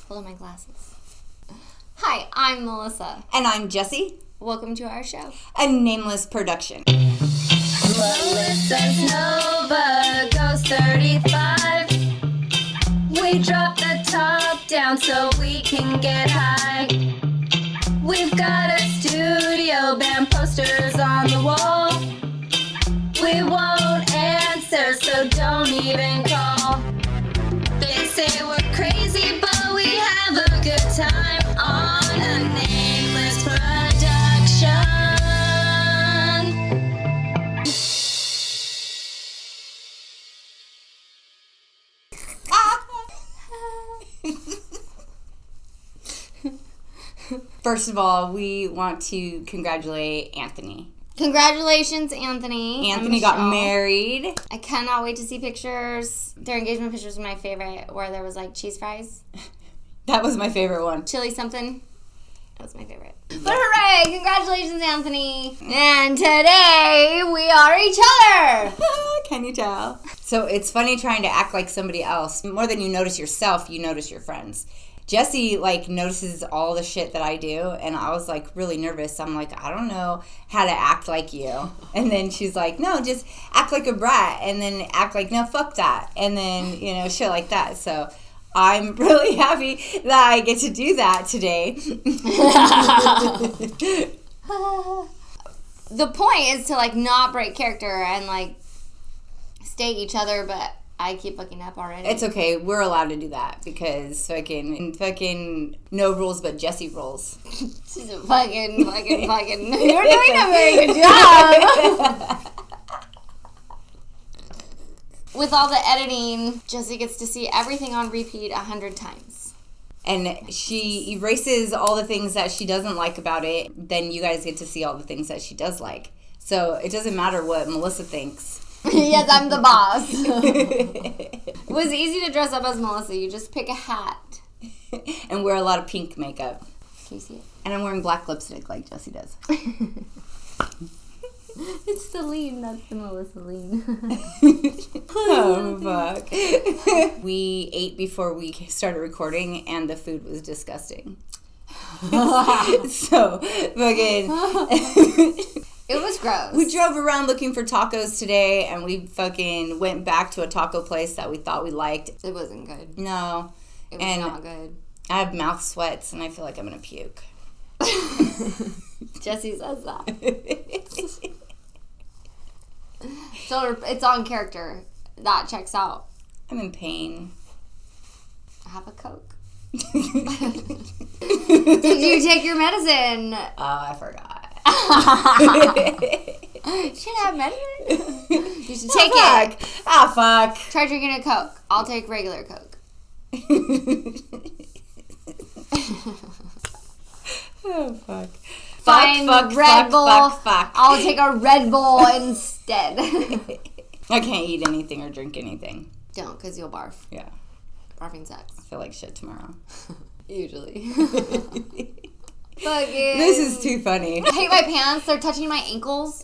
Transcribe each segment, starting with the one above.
Hold on my glasses. Hi, I'm Melissa. And I'm Jessie. Welcome to our show. A Nameless production. Melissa's Nova goes 35. We drop the top down so we can get high. We've got a studio band, posters on the wall. We won't answer, so don't even call. They say we're crazy, but we have a good time on a Nameless production. First of all, we want to congratulate Anthony. Congratulations, Anthony. Anthony got married. I cannot wait to see pictures. Their engagement pictures were my favorite, where there was like cheese fries. That was my favorite one. Chili something. That was my favorite. But hooray! Congratulations, Anthony. And today we are each other. Can you tell? So it's funny trying to act like somebody else. More than you notice yourself, you notice your friends. Jessie, notices all the shit that I do, and I was, really nervous. I'm like, I don't know how to act like you. And then she's like, no, just act like a brat, and then act like, no, fuck that. And then, shit like that. So I'm really happy that I get to do that today. The point is to, not break character and, stay each other, but I keep looking up already. It's okay. We're allowed to do that because fucking no rules but Jessie rules. She's a fucking. You're doing a very good job. With all the editing, Jessie gets to see everything on repeat 100 times. And she erases all the things that she doesn't like about it. Then you guys get to see all the things that she does like. So it doesn't matter what Melissa thinks. Yes, I'm the boss. It was easy to dress up as Melissa. You just pick a hat. And wear a lot of pink makeup. Can you see it? And I'm wearing black lipstick like Jessie does. It's the lean. That's the Melissa lean. Oh, fuck. We ate before we started recording, and the food was disgusting. So, fucking... It was gross. We drove around looking for tacos today, and we fucking went back to a taco place that we thought we liked. It wasn't good. No. It was not good. I have mouth sweats, and I feel like I'm going to puke. Jessie says that. So it's on character. That checks out. I'm in pain. Have a Coke. Did you take your medicine? Oh, I forgot. Should I have medicine? You should take it. Ah, fuck. Try drinking a Coke. I'll take regular Coke. Oh, fuck. Fine, Red Bull. Fuck. I'll take a Red Bull instead. I can't eat anything or drink anything. Don't, because you'll barf. Yeah. Barfing sucks. I feel like shit tomorrow. Usually. This is too funny. I hate my pants. They're touching my ankles.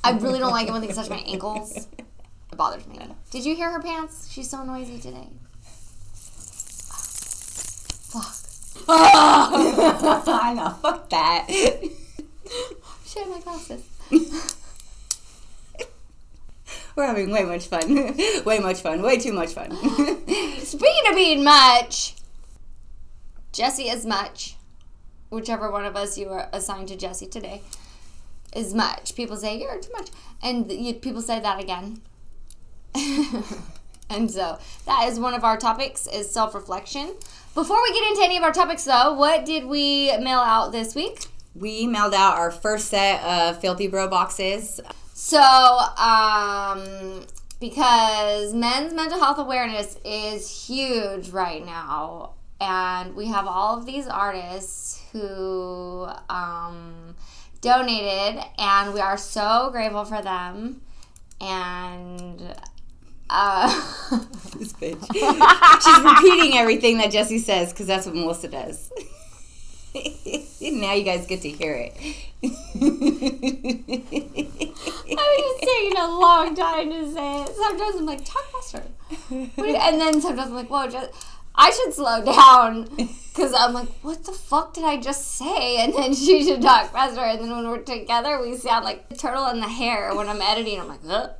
I really don't like it when things touch my ankles. It bothers me. Did you hear her pants? She's so noisy today. Fuck. I know. Fuck that. Shit, my glasses. We're having way much fun. Way much fun. Way too much fun. Speaking of being much, Jessie is much. Whichever one of us you are assigned to Jessie today is much. People say, you're too much. And people say that again. And so that is one of our topics, is self-reflection. Before we get into any of our topics, though, what did we mail out this week? We mailed out our first set of Filthy Bro boxes. So, because men's mental health awareness is huge right now. And we have all of these artists who donated, and we are so grateful for them. And this bitch, she's repeating everything that Jessie says because that's what Melissa does. Now you guys get to hear it. I've been taking a long time to say it. Sometimes I'm like, talk faster. And then sometimes I'm like, whoa, I should slow down because I'm like, what the fuck did I just say? And then she should talk faster. And then when we're together, we sound like the turtle in the hair. When I'm editing, I'm like, Look.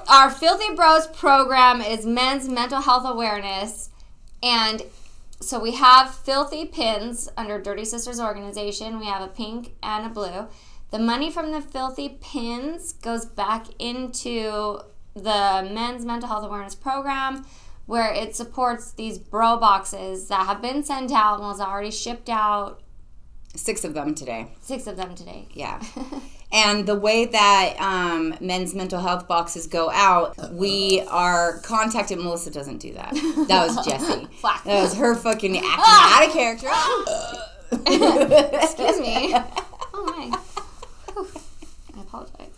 Our Filthy Bros program is men's mental health awareness. And so we have filthy pins under Dirty Sisters organization. We have a pink and a blue. The money from the filthy pins goes back into the men's mental health awareness program, where it supports these bro boxes that have been sent out and was already shipped out. 6 of them today. 6 of them today. Yeah. And the way that men's mental health boxes go out, we are contacted. Melissa doesn't do that. That was Jessie. That was her fucking acting out of character. Excuse me. Oh, my. I apologize.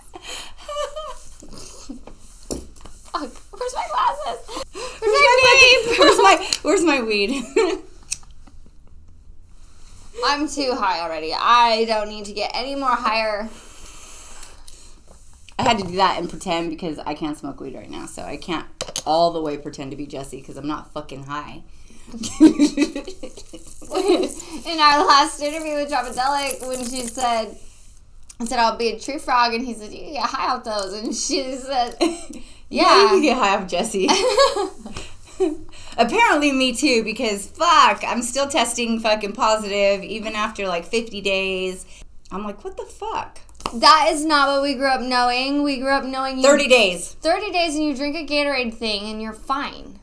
Fuck. Where's my glasses? Where's my weed? I'm too high already. I don't need to get any more higher. I had to do that and pretend because I can't smoke weed right now, so I can't all the way pretend to be Jessie because I'm not fucking high. In our last interview with Tramadelic, when she said, I said, I'll be a true frog, and he said, you get high off those, and she said, yeah, you can get high off Jessie. Apparently me too, because fuck, I'm still testing fucking positive even after like 50 days. I'm like, what the fuck? That is not what we grew up knowing. We grew up knowing 30 days. 30 days and you drink a Gatorade thing and you're fine.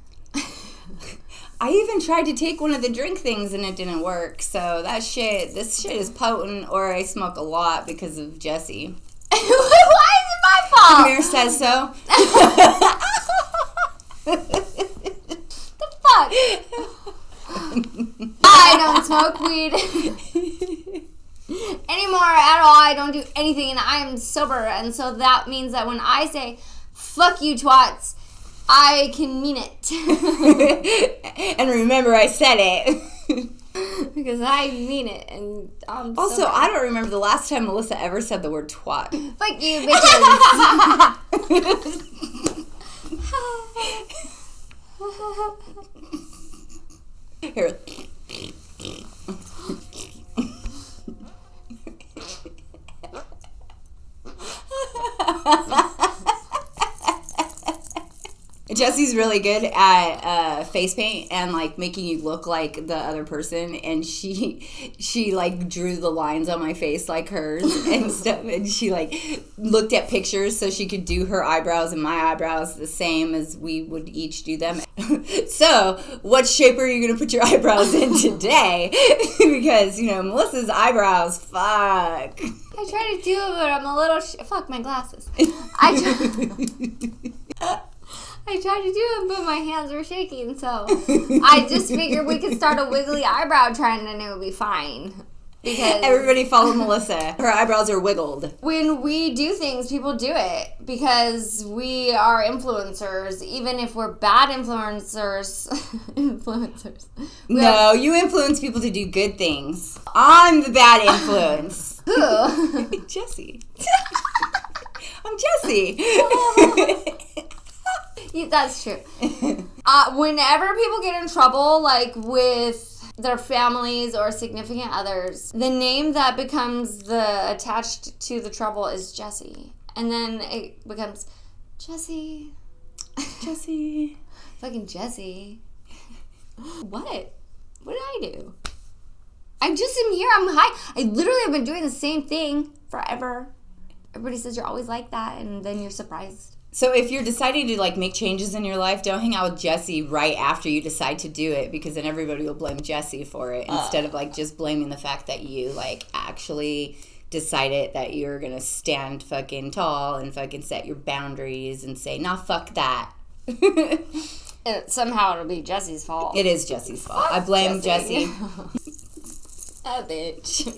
I even tried to take one of the drink things and it didn't work. So this shit is potent, or I smoke a lot because of Jessie. Why is it my fault? Amir says so. Fuck. I don't smoke weed anymore at all. I don't do anything, and I am sober. And so that means that when I say, fuck you twats, I can mean it. And remember, I said it. Because I mean it. And also, sober. I don't remember the last time Melissa ever said the word twat. Fuck you, bitches. Here. Jessie's really good at face paint and like making you look like the other person, and she like drew the lines on my face like hers and stuff, and she like looked at pictures so she could do her eyebrows and my eyebrows the same as we would each do them. So what shape are you gonna put your eyebrows in today? Because Melissa's eyebrows, fuck. I try to do it, but I'm a little fuck my glasses. I tried to do it, but my hands were shaking, so I just figured we could start a wiggly eyebrow trend and it would be fine. Because everybody follow Melissa. Her eyebrows are wiggled. When we do things, people do it because we are influencers, even if we're bad influencers. No, you influence people to do good things. I'm the bad influence. Who? Jessie. I'm Jessie. Yeah, that's true. Whenever people get in trouble, like with their families or significant others, the name that becomes attached to the trouble is Jessie. And then it becomes Jessie. Jessie. Fucking Jessie. What? What did I do? I just am here. I'm high. I literally have been doing the same thing forever. Everybody says you're always like that, and then you're surprised. So if you're deciding to like make changes in your life, don't hang out with Jessie right after you decide to do it, because then everybody will blame Jessie for it instead of like just blaming the fact that you like actually decided that you're gonna stand fucking tall and fucking set your boundaries and say, nah, fuck that. Somehow it'll be Jessie's fault. It is Jessie's fault. I blame Jessie. A bitch.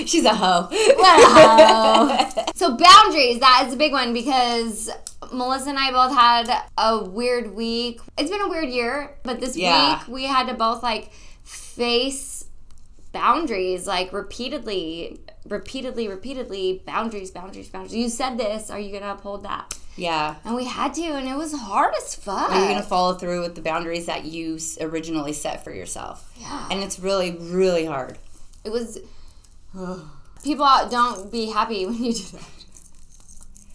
She's a hoe. What a hoe. So boundaries, that is a big one, because Melissa and I both had a weird week. It's been a weird year, but this week we had to both like face boundaries, like repeatedly, boundaries. You said this, are you going to uphold that? Yeah. And we had to, and it was hard as fuck. Are you going to follow through with the boundaries that you originally set for yourself? Yeah. And it's really, really hard. It was... People don't be happy when you do that.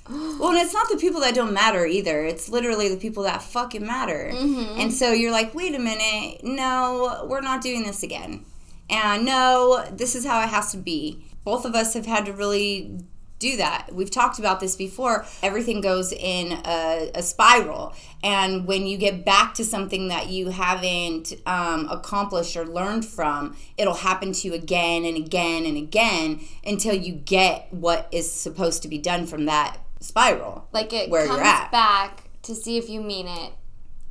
Well, and it's not the people that don't matter either. It's literally the people that fucking matter. Mm-hmm. And so you're like, wait a minute. No, we're not doing this again. And no, this is how it has to be. Both of us have had to really do that. We've talked about this before. Everything goes in a spiral. And when you get back to something that you haven't accomplished or learned from, it'll happen to you again and again and again until you get what is supposed to be done from that spiral. Like it where comes you're at. back to see if you mean it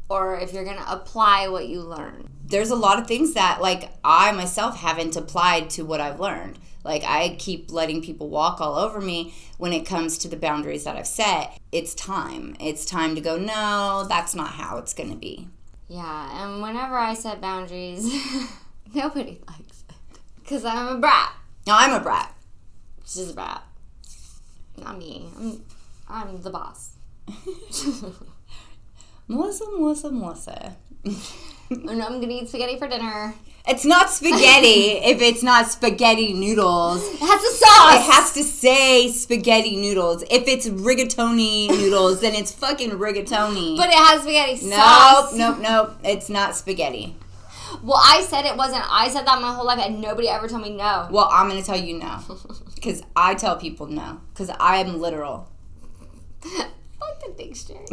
or if you're going to apply what you learned. There's a lot of things that, like, I myself haven't applied to what I've learned. Like, I keep letting people walk all over me when it comes to the boundaries that I've set. It's time. It's time to go, no, that's not how it's going to be. Yeah, and whenever I set boundaries, nobody likes it. Because I'm a brat. No, I'm a brat. She's a brat. Not me. I'm the boss. Melissa. And I'm going to eat spaghetti for dinner. It's not spaghetti if it's not spaghetti noodles. It has a sauce. It has to say spaghetti noodles. If it's rigatoni noodles, then it's fucking rigatoni. But it has spaghetti sauce. Nope. It's not spaghetti. Well, I said it wasn't. I said that my whole life, and nobody ever told me no. Well, I'm going to tell you no. Because I tell people no. Because I am literal. Fuck the dictionary.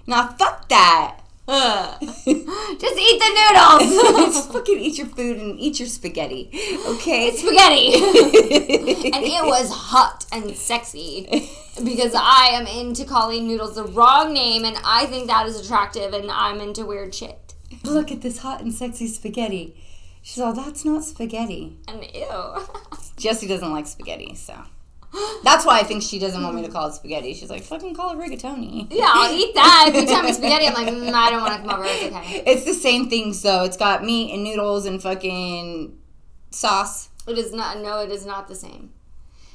Nah, fuck that. Just eat the noodles. Just fucking eat your food and eat your spaghetti. Okay? It's spaghetti. And it was hot and sexy. Because I am into calling noodles the wrong name, and I think that is attractive, and I'm into weird shit. Look at this hot and sexy spaghetti. She's all, that's not spaghetti. And ew. Jessie doesn't like spaghetti, so. That's why I think she doesn't want me to call it spaghetti. She's like, fucking call it rigatoni. Yeah, I'll eat that. If you tell me spaghetti, I'm like, I don't want to come over. It's okay. It's the same thing, so it's got meat and noodles and fucking sauce. It is not. No, it is not the same.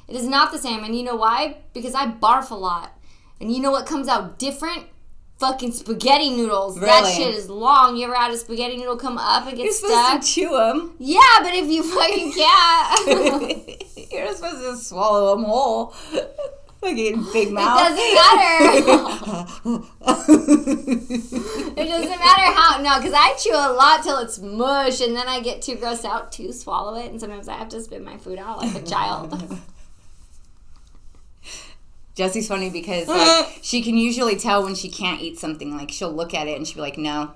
It is not the same. And you know why? Because I barf a lot. And you know what comes out different? Fucking spaghetti noodles. Really? That shit is long. You ever had a spaghetti noodle come up and get You're stuck? supposed to chew them. Yeah, but if you fucking can't. You're not supposed to swallow them whole. Fucking big mouth. It doesn't matter. It doesn't matter how. No, because I chew a lot till it's mush, and then I get too grossed out to swallow it, and sometimes I have to spit my food out like a child. Jessie's funny because like, she can usually tell when she can't eat something. Like, she'll look at it and she'll be like, no,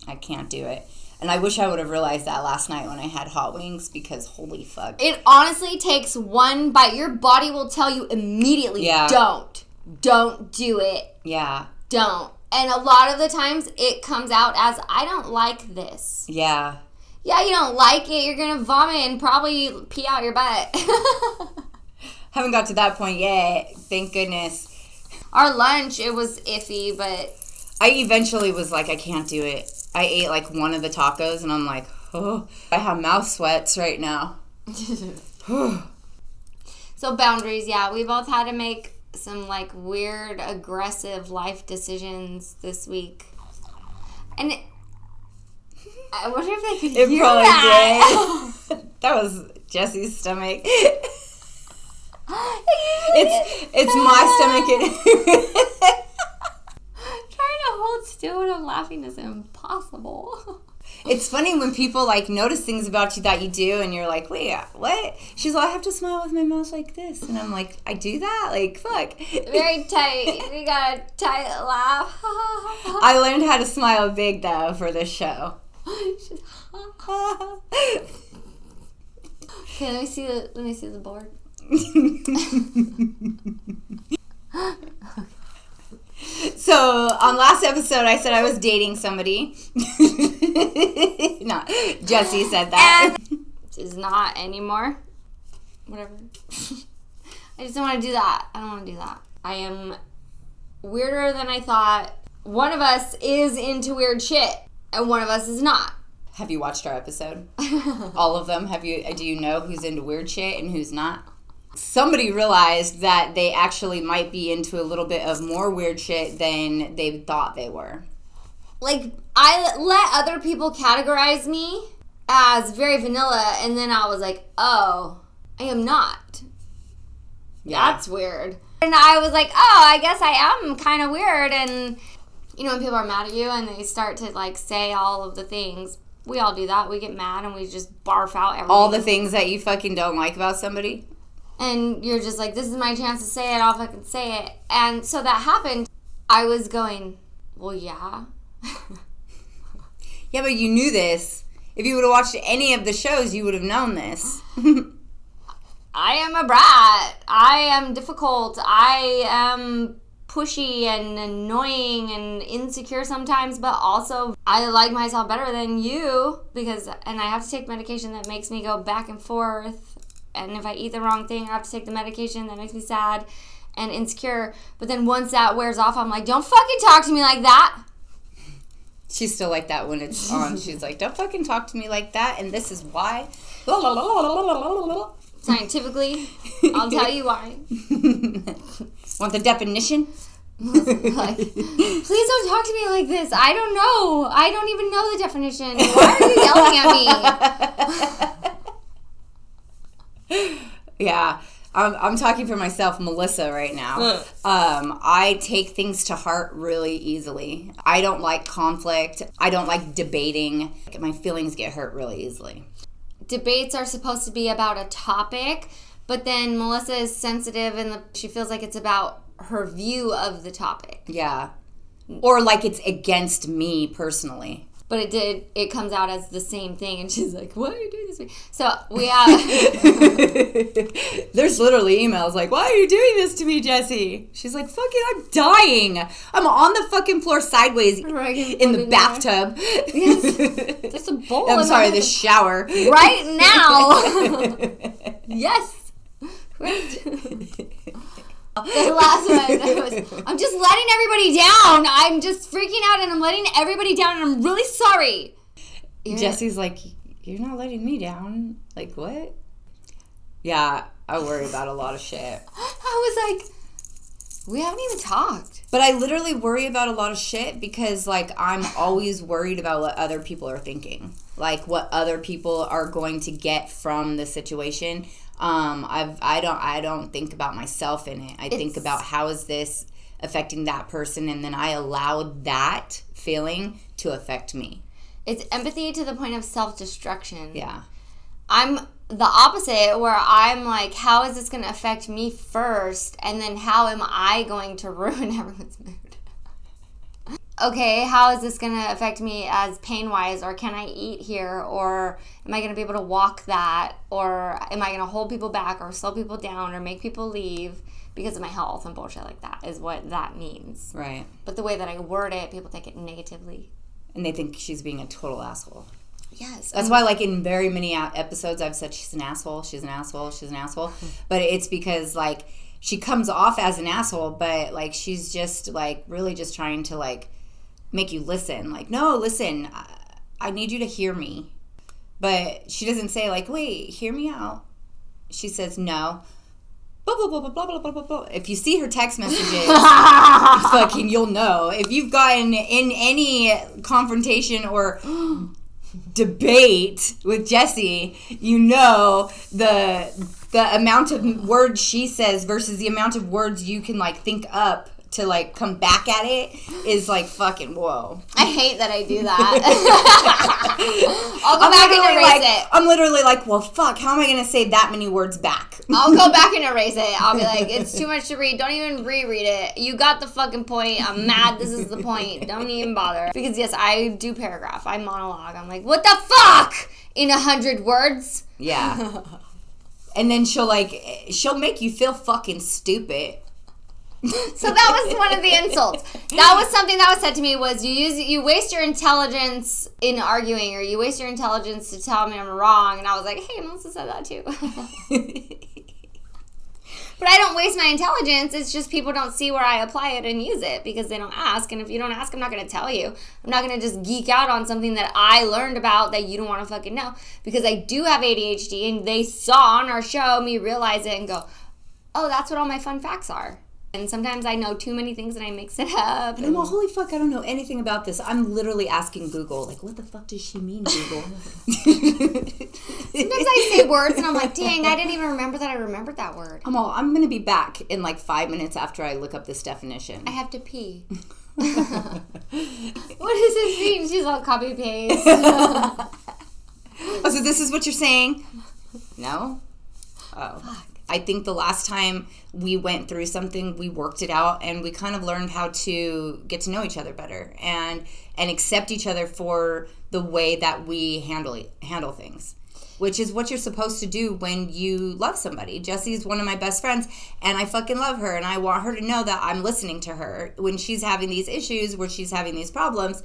I can't do it. And I wish I would have realized that last night when I had hot wings, because holy fuck. It honestly takes one bite. Your body will tell you immediately, don't do it. Yeah. Don't. And a lot of the times it comes out as, I don't like this. Yeah. Yeah, you don't like it. You're going to vomit and probably pee out your butt. Haven't got to that point yet. Thank goodness. Our lunch, it was iffy, but... I eventually was like, I can't do it. I ate like one of the tacos and I'm like, oh, I have mouth sweats right now. So boundaries, yeah. We both had to make some like weird, aggressive life decisions this week. And I wonder if they could It hear probably that. did. That was Jessie's stomach. It's my stomach. Trying to hold still when I'm laughing is impossible. It's funny when people like notice things about you that you do and you're like, wait, what? She's like, I have to smile with my mouth like this. And I'm like, I do that? Like, fuck. Very tight. You got a tight laugh. I learned how to smile big though for this show. Okay, let me see the board. So on last episode I said I was dating somebody. No, Jessie said that. She's not anymore. Whatever. I just don't want to do that. I don't want to do that. I am weirder than I thought. One of us is into weird shit and one of us is not. Have you watched our episode? All of them? Do you know who's into weird shit and who's not? Somebody realized that they actually might be into a little bit of more weird shit than they thought they were. Like, I let other people categorize me as very vanilla, and then I was like, oh, I am not. Yeah. That's weird. And I was like, oh, I guess I am kind of weird. And, you know, when people are mad at you and they start to, like, say all of the things, we all do that. We get mad and we just barf out everything. All the things that you fucking don't like about somebody? And you're just like, this is my chance to say it. I'll fucking say it. And so that happened. I was going, well, yeah. Yeah, but you knew this. If you would have watched any of the shows, you would have known this. I am a brat. I am difficult. I am pushy and annoying and insecure sometimes, but also I like myself better than you and I have to take medication that makes me go back and forth. And if I eat the wrong thing, I have to take the medication that makes me sad and insecure. But then once that wears off, I'm like, don't fucking talk to me like that. She's still like that when it's on. She's like, don't fucking talk to me like that, and this is why. Scientifically, I'll tell you why. Want the definition? Like, please don't talk to me like this. I don't know. I don't even know the definition. Why are you yelling at me? Yeah. I'm talking for myself, Melissa, right now. I take things to heart really easily. I don't like conflict. I don't like debating. My feelings get hurt really easily. Debates are supposed to be about a topic, but then Melissa is sensitive and she feels like it's about her view of the topic. Yeah. Or like it's against me personally. But it comes out as the same thing, and she's like, why are you doing this to me? So we have... There's literally emails like, why are you doing this to me, Jessie? She's like, fucking, I'm dying. I'm on the fucking floor sideways in the bathtub. Yes. There's a bowl I'm sorry, the shower. Right now. Yes. Right. The last one was, I'm just letting everybody down. I'm just freaking out and I'm letting everybody down and I'm really sorry. Jessie's like, you're not letting me down. Like, what? Yeah, I worry about a lot of shit. I was like, we haven't even talked. But I literally worry about a lot of shit because, like, I'm always worried about what other people are thinking. Like, what other people are going to get from the situation. I don't think about myself in it. I think about how is this affecting that person, and then I allowed that feeling to affect me. It's empathy to the point of self-destruction. Yeah. I'm the opposite, where I'm like, how is this going to affect me first, and then how am I going to ruin everyone's mood? Okay, how is this going to affect me as pain-wise, or can I eat here, or am I going to be able to walk that, or am I going to hold people back or slow people down or make people leave because of my health and bullshit like that is what that means. Right. But the way that I word it, people take it negatively. And they think she's being a total asshole. Yes. That's why, like, in very many episodes, I've said she's an asshole, she's an asshole, she's an asshole. But it's because, like, she comes off as an asshole, but, like, she's just, like, really just trying to, like, make you listen. Like, no, listen, I need you to hear me. But she doesn't say, like, wait, hear me out. She says, no. Blah, blah, blah, blah, blah, blah, blah, blah. If you see her text messages, fucking, you'll know. If you've gotten in any confrontation or debate with Jessie, you know the amount of words she says versus the amount of words you can, like, think up to, like, come back at it is, like, fucking whoa. I hate that I do that. I'll go back and erase it. I'm literally like, well, fuck, how am I going to say that many words back? I'll go back and erase it. I'll be like, it's too much to read. Don't even reread it. You got the fucking point. I'm mad. This is the point. Don't even bother. Because, yes, I do paragraph. I monologue. I'm like, what the fuck? In 100 words? Yeah. And then she'll make you feel fucking stupid. So that was one of the insults. That was something that was said to me was you waste your intelligence in arguing, or you waste your intelligence to tell me I'm wrong. And I was like, hey, Melissa said that too. But I don't waste my intelligence. It's just people don't see where I apply it and use it because they don't ask. And if you don't ask, I'm not going to tell you. I'm not going to just geek out on something that I learned about that you don't want to fucking know. Because I do have ADHD, and they saw on our show me realize it and go, oh, that's what all my fun facts are. And sometimes I know too many things and I mix it up. And I'm all, holy fuck, I don't know anything about this. I'm literally asking Google, like, what the fuck does she mean, Google? Sometimes I say words and I'm like, dang, I didn't even remember that I remembered that word. I'm going to be back in like 5 minutes after I look up this definition. I have to pee. What does it mean? She's all copy paste. Oh, so this is what you're saying? No? Oh. Fuck. I think the last time we went through something, we worked it out, and we kind of learned how to get to know each other better and accept each other for the way that we handle things, which is what you're supposed to do when you love somebody. Jessie is one of my best friends, and I fucking love her, and I want her to know that I'm listening to her when she's having these issues, where she's having these problems.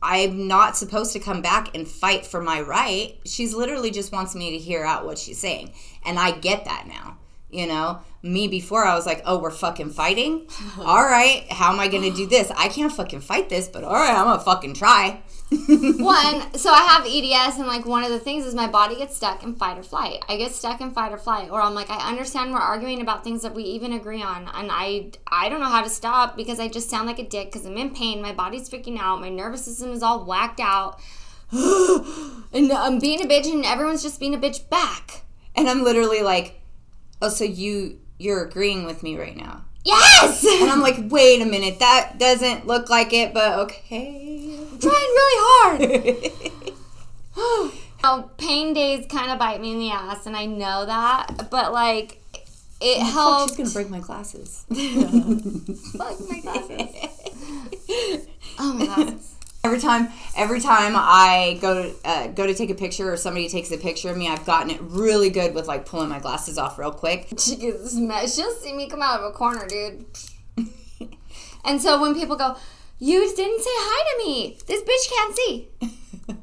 I'm not supposed to come back and fight for my right. She's literally just wants me to hear out what she's saying. And I get that now. You know, me before I was like, oh, we're fucking fighting? All right, how am I going to do this? I can't fucking fight this, but all right, I'm going to fucking try. So I have EDS, and like one of the things is my body gets stuck in fight or flight. I get stuck in fight or flight, or I'm like, I understand we're arguing about things that we even agree on, and I don't know how to stop because I just sound like a dick because I'm in pain, my body's freaking out, my nervous system is all whacked out, and I'm being a bitch, and everyone's just being a bitch back. And I'm literally like, oh, so you're agreeing with me right now? Yes! And I'm like, wait a minute, that doesn't look like it, but okay. I'm trying really hard. Pain days kind of bite me in the ass, and I know that, but like, it helps. She's going to break my glasses. Fuck my glasses. Oh, my glasses. Every time I go to take a picture or somebody takes a picture of me, I've gotten it really good with like pulling my glasses off real quick. She'll see me come out of a corner, dude. And so when people go, you didn't say hi to me. This bitch can't see.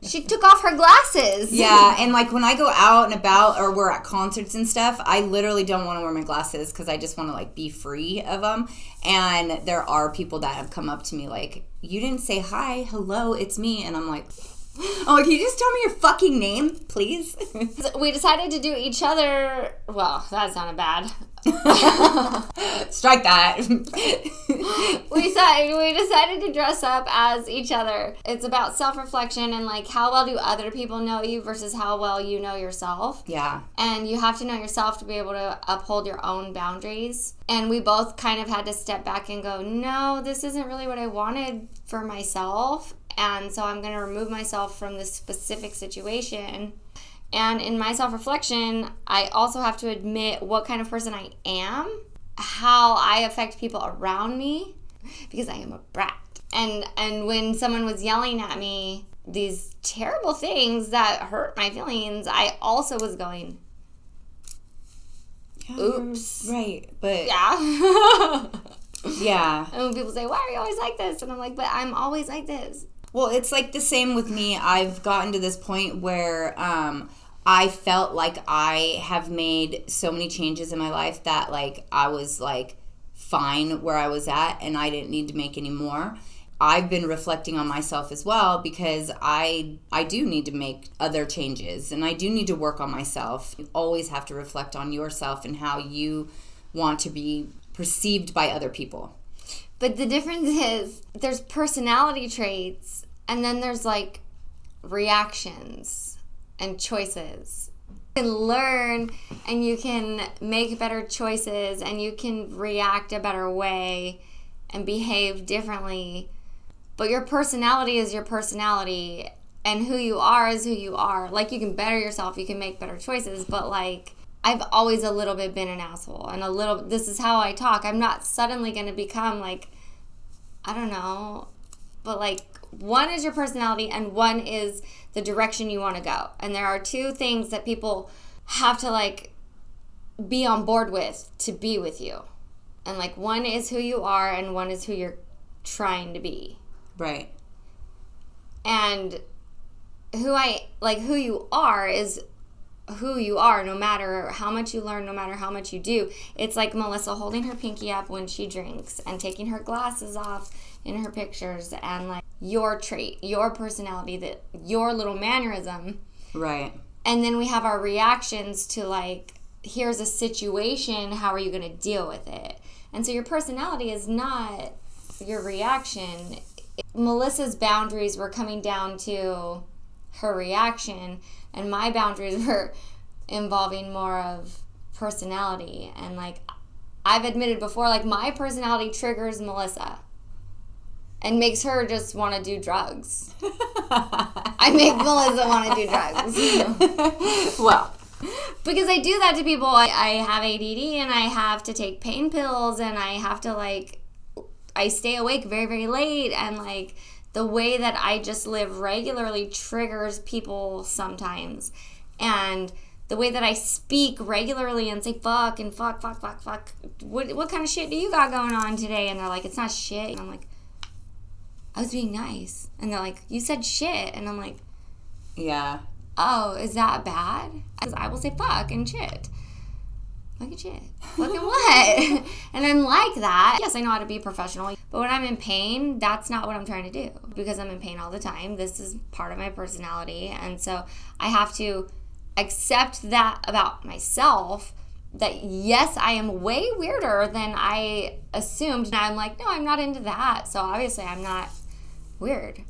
She took off her glasses. Yeah, and like when I go out and about or we're at concerts and stuff, I literally don't want to wear my glasses because I just want to like be free of them. And there are people that have come up to me like, you didn't say hi, hello, it's me. And I'm like, oh, can you just tell me your fucking name, please? We decided to do each other. Well, that sounded bad. Strike that. We decided to dress up as each other. It's about self-reflection and like how well do other people know you versus how well you know yourself. Yeah. And you have to know yourself to be able to uphold your own boundaries. And we both kind of had to step back and go, no, this isn't really what I wanted for myself. And so I'm going to remove myself from this specific situation. And in my self-reflection, I also have to admit what kind of person I am, how I affect people around me, because I am a brat. And when someone was yelling at me these terrible things that hurt my feelings, I also was going, oops. Right, but... Yeah. Yeah. And when people say, why are you always like this? And I'm like, but I'm always like this. Well, it's like the same with me. I've gotten to this point where I felt like I have made so many changes in my life that like I was like fine where I was at and I didn't need to make any more. I've been reflecting on myself as well because I do need to make other changes and I do need to work on myself. You always have to reflect on yourself and how you want to be perceived by other people. But the difference is there's personality traits and then there's like reactions and choices. You can learn and you can make better choices and you can react a better way and behave differently. But your personality is your personality and who you are is who you are. Like you can better yourself, you can make better choices, but like I've always a little bit been an asshole and this is how I talk. I'm not suddenly going to become like, I don't know, but like one is your personality and one is the direction you want to go. And there are two things that people have to like be on board with to be with you. And like one is who you are and one is who you're trying to be. Right. And who you are is who you are, no matter how much you learn, no matter how much you do. It's like Melissa holding her pinky up when she drinks and taking her glasses off in her pictures, and like your trait, your personality, that your little mannerism. Right. And then we have our reactions to like, here's a situation, how are you going to deal with it? And so your personality is not your reaction. Melissa's boundaries were coming down to her reaction, and my boundaries were involving more of personality. And like I've admitted before, like my personality triggers Melissa and makes her just want to do drugs. I make Melissa want to do drugs. Well, because I do that to people. I have ADD, and I have to take pain pills, and I have to like, I stay awake very, very late, and like the way that I just live regularly triggers people sometimes. And the way that I speak regularly and say fuck and fuck. What kind of shit do you got going on today? And they're like, it's not shit. And I'm like, I was being nice. And they're like, you said shit. And I'm like, yeah. Oh, is that bad? Because I will say fuck and shit. Fucking shit. Fucking what? And I'm like that. Yes, I know how to be professional. But when I'm in pain, that's not what I'm trying to do. Because I'm in pain all the time. This is part of my personality. And so I have to accept that about myself. That yes, I am way weirder than I assumed. And I'm like, no, I'm not into that. So obviously I'm not weird.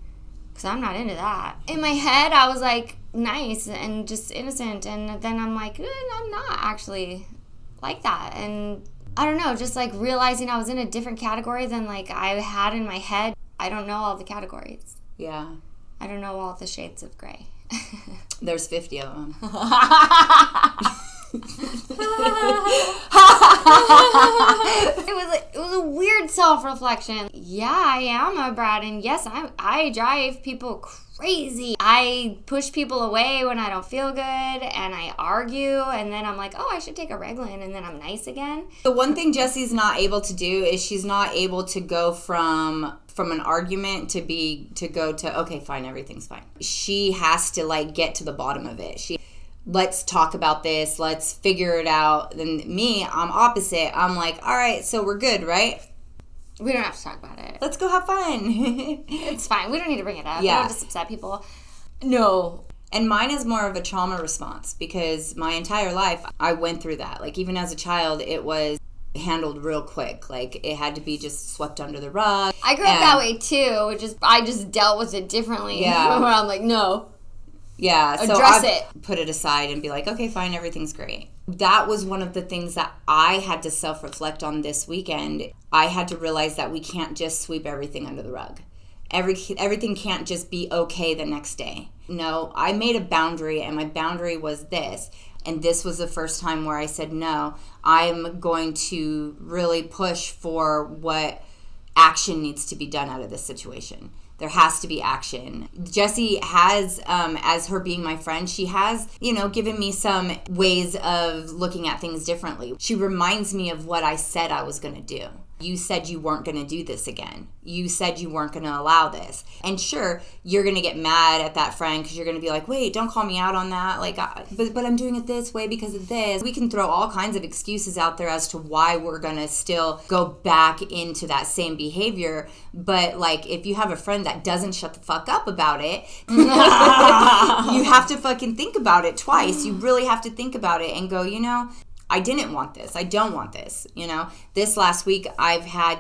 Because I'm not into that. In my head, I was like nice and just innocent. And then I'm like, I'm not actually like that. And I don't know, just like realizing I was in a different category than like I had in my head. I don't know all the categories. Yeah. I don't know all the shades of gray. There's 50 of them. It was a weird self-reflection. Yeah, I am a brat, and yes, I drive people crazy. I push people away when I don't feel good, and I argue, and then I'm like, oh, I should take a Reglan, and then I'm nice again. The one thing Jessie's not able to do is she's not able to go from an argument to go to, okay, fine, everything's fine. She has to like get to the bottom of it. Let's talk about this. Let's figure it out. Then me, I'm opposite. I'm like, all right, so we're good, right? We don't have to talk about it. Let's go have fun. It's fine. We don't need to bring it up. Yeah. We don't just upset people. No. And mine is more of a trauma response because my entire life I went through that. Like even as a child, it was handled real quick. Like it had to be just swept under the rug. I grew up that way too. I just dealt with it differently. Yeah. Where I'm like, no. Yeah, so address I put it aside and be like, okay, fine, everything's great. That was one of the things that I had to self-reflect on this weekend. I had to realize that we can't just sweep everything under the rug. Everything can't just be okay the next day. No, I made a boundary, and my boundary was this. And this was the first time where I said, no, I'm going to really push for what action needs to be done out of this situation. There has to be action. Jessie has, as her being my friend, she has, given me some ways of looking at things differently. She reminds me of what I said I was going to do. You said you weren't going to do this again. You said you weren't going to allow this. And sure, you're going to get mad at that friend because you're going to be like, wait, don't call me out on that. Like, but I'm doing it this way because of this. We can throw all kinds of excuses out there as to why we're going to still go back into that same behavior. But like, if you have a friend that doesn't shut the fuck up about it, you have to fucking think about it twice. You really have to think about it and go, I didn't want this. I don't want this. This last week I've had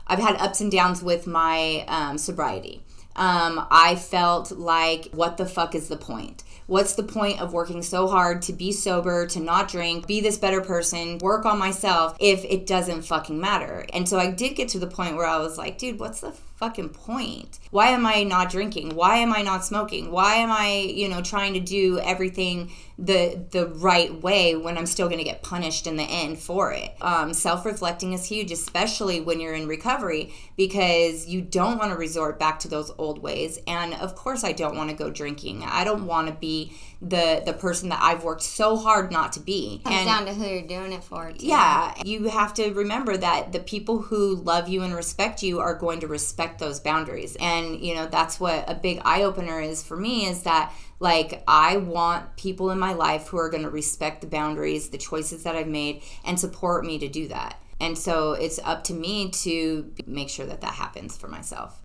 ups and downs with my sobriety. I felt like, what the fuck is the point? What's the point of working so hard to be sober, to not drink, be this better person, work on myself if it doesn't fucking matter? And so I did get to the point where I was like, dude, what's the fucking point? Why am I not drinking? Why am I not smoking? Why am I, trying to do everything the right way when I'm still going to get punished in the end for it? Self-reflecting is huge, especially when you're in recovery, because you don't want to resort back to those old ways. And of course I don't want to go drinking. I don't want to be the person that I've worked so hard not to be. Comes down to who you're doing it for, too. Yeah, you have to remember that the people who love you and respect you are going to respect respect those boundaries. And, you know, that's what a big eye-opener is for me, is that, like, I want people in my life who are going to respect the boundaries, the choices that I've made, and support me to do that. And so it's up to me to make sure that that happens for myself.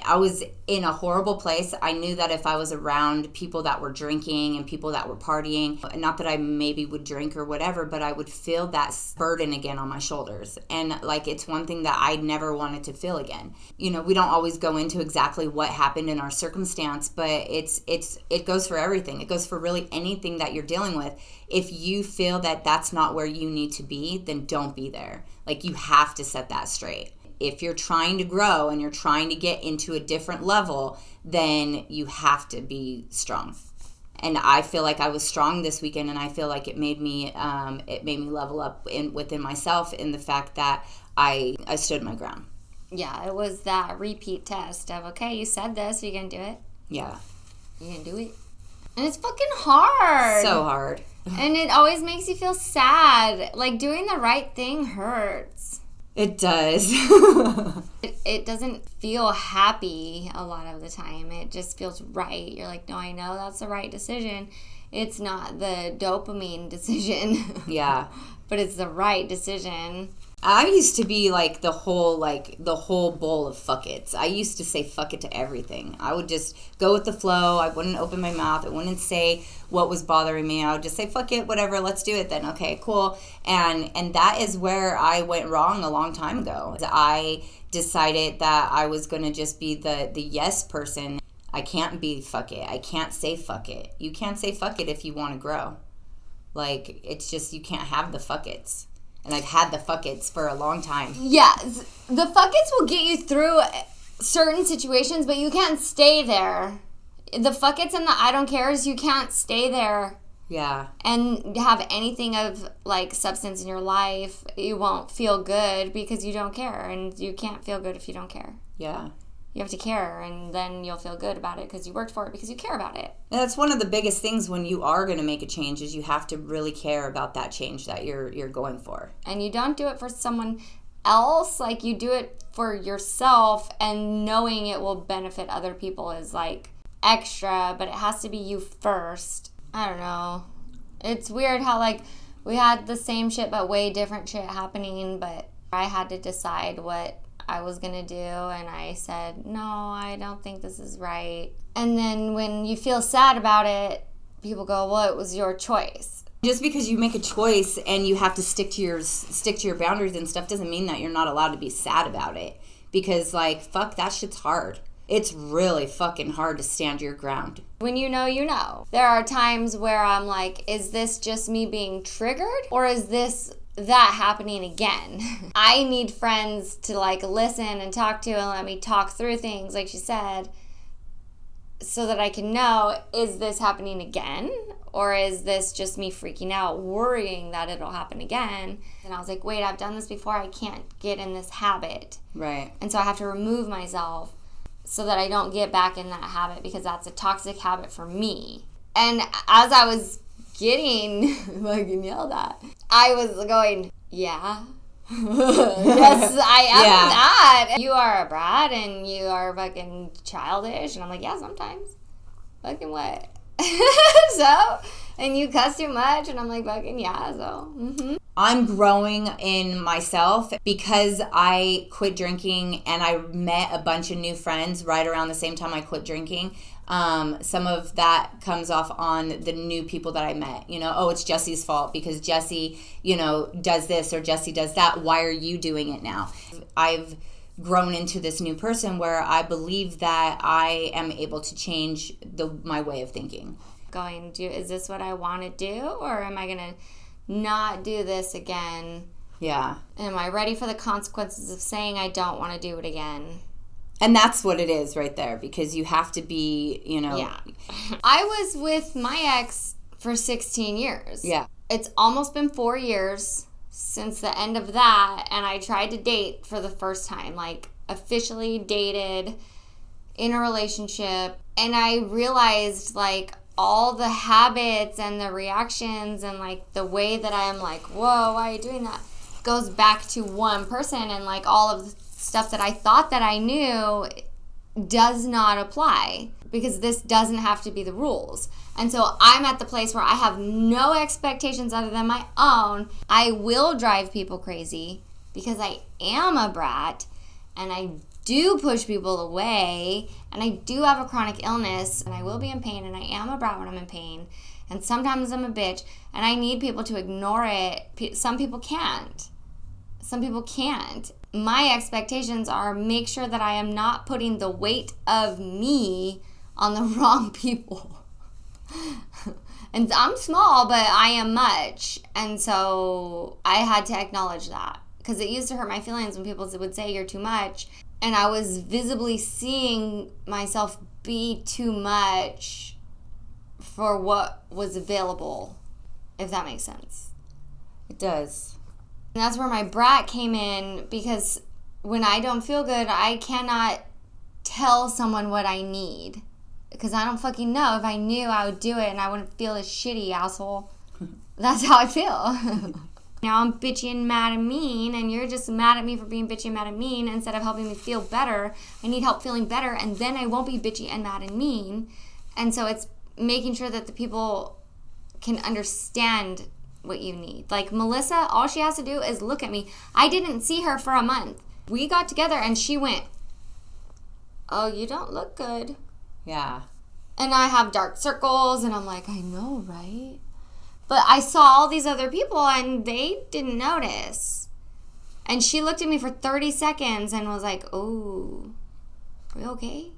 I was in a horrible place. I knew that if I was around people that were drinking and people that were partying, not that I maybe would drink or whatever, but I would feel that burden again on my shoulders. And like, it's one thing that I never wanted to feel again. You know, we don't always go into exactly what happened in our circumstance, but it goes for everything. It goes for really anything that you're dealing with. If you feel that that's not where you need to be, then don't be there. Like, you have to set that straight. If you're trying to grow and you're trying to get into a different level, then you have to be strong. And I feel like I was strong this weekend, and I feel like it made me level up within myself in the fact that I stood my ground. Yeah, it was that repeat test of, okay, you said this, you gonna do it? Yeah. You gonna do it? And it's fucking hard. So hard. And it always makes you feel sad. Like, doing the right thing hurts. It does. It doesn't feel happy a lot of the time. It just feels right. You're like, no, I know that's the right decision. It's not the dopamine decision. Yeah. But it's the right decision. I used to be like the whole bowl of fuck it's. I used to say fuck it to everything. I would just go with the flow. I wouldn't open my mouth. I wouldn't say what was bothering me. I would just say fuck it, whatever, let's do it then. Okay, cool. And that is where I went wrong a long time ago. I decided that I was going to just be the yes person. I can't be fuck it. I can't say fuck it. You can't say fuck it if you want to grow. Like, it's just, you can't have the fuck it's. And I've had the fuck it's for a long time. Yeah, the fuck it's will get you through certain situations, but you can't stay there. The fuck it's and the I don't cares, you can't stay there. Yeah. And have anything of, like, substance in your life. You won't feel good because you don't care. And you can't feel good if you don't care. Yeah. You have to care, and then you'll feel good about it because you worked for it, because you care about it. And that's one of the biggest things when you are going to make a change, is you have to really care about that change that you're going for. And you don't do it for someone else. Like, you do it for yourself, and knowing it will benefit other people is, like, extra, but it has to be you first. I don't know. It's weird how, like, we had the same shit but way different shit happening, but I had to decide what I was going to do, and I said, no, I don't think this is right. And then when you feel sad about it, people go, well, it was your choice. Just because you make a choice and you have to stick to your boundaries and stuff doesn't mean that you're not allowed to be sad about it. Because, like, fuck, that shit's hard. It's really fucking hard to stand your ground. When you know, you know. There are times where I'm like, is this just me being triggered? Or is this that happening again? I need friends to, like, listen and talk to and let me talk through things, like she said, so that I can know, is this happening again? Or is this just me freaking out, worrying that it'll happen again? And I was like, wait, I've done this before. I can't get in this habit. Right. And so I have to remove myself so that I don't get back in that habit, because that's a toxic habit for me. And as I was getting fucking yelled at, I was going, yeah. Yes, I am that. You are a brat and you are fucking childish. And I'm like, yeah, sometimes. Fucking what? So, and you cuss too much. And I'm like, fucking yeah, so. Mm-hmm. I'm growing in myself because I quit drinking and I met a bunch of new friends right around the same time I quit drinking. Some of that comes off on the new people that I met. You know, oh, it's Jessie's fault because Jessie, you know, does this or Jessie does that. Why are you doing it now? I've grown into this new person where I believe that I am able to change my way of thinking. Is this what I want to do, or am I going to not do this again? Yeah. Am I ready for the consequences of saying I don't want to do it again? And that's what it is right there, because you have to be, you know. Yeah. I was with my ex for 16 years. Yeah. It's almost been 4 years since the end of that, and I tried to date for the first time, like officially dated in a relationship, and I realized, like, all the habits and the reactions and, like, the way that I'm like, whoa, why are you doing that, goes back to one person, and, like, all of stuff that I thought that I knew does not apply, because this doesn't have to be the rules. And so I'm at the place where I have no expectations other than my own. I will drive people crazy because I am a brat, and I do push people away, and I do have a chronic illness, and I will be in pain, and I am a brat when I'm in pain, and sometimes I'm a bitch, and I need people to ignore it. Some people can't. Some people can't. My expectations are make sure that I am not putting the weight of me on the wrong people. And I'm small, but I am much. And so I had to acknowledge that, because it used to hurt my feelings when people would say you're too much. And I was visibly seeing myself be too much for what was available, if that makes sense. It does. And that's where my brat came in, because when I don't feel good, I cannot tell someone what I need. Because I don't fucking know. If I knew, I would do it, and I wouldn't feel as shitty, asshole. That's how I feel. Now I'm bitchy and mad and mean, and you're just mad at me for being bitchy and mad and mean. Instead of helping me feel better, I need help feeling better, and then I won't be bitchy and mad and mean. And so it's making sure that the people can understand what you need. Like Melissa, all she has to do is look at me. I didn't see her for a month. We got together, and she went, "Oh, you don't look good." Yeah. And I have dark circles, and I'm like, I know, right? But I saw all these other people, and they didn't notice. And she looked at me for 30 seconds and was like, "Oh, are we okay?"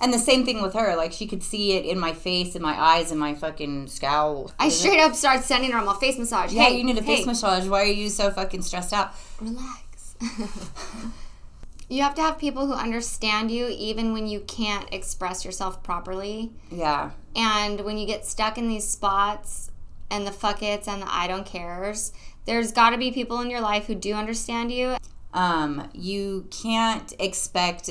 And the same thing with her. Like, she could see it in my face, in my eyes, in my fucking scowl. I straight up started sending her on my face massage. Yeah, Hey, you need a face massage. Why are you so fucking stressed out? Relax. You have to have people who understand you even when you can't express yourself properly. Yeah. And when you get stuck in these spots and the fuck it's and the I don't cares, there's got to be people in your life who do understand you. You can't expect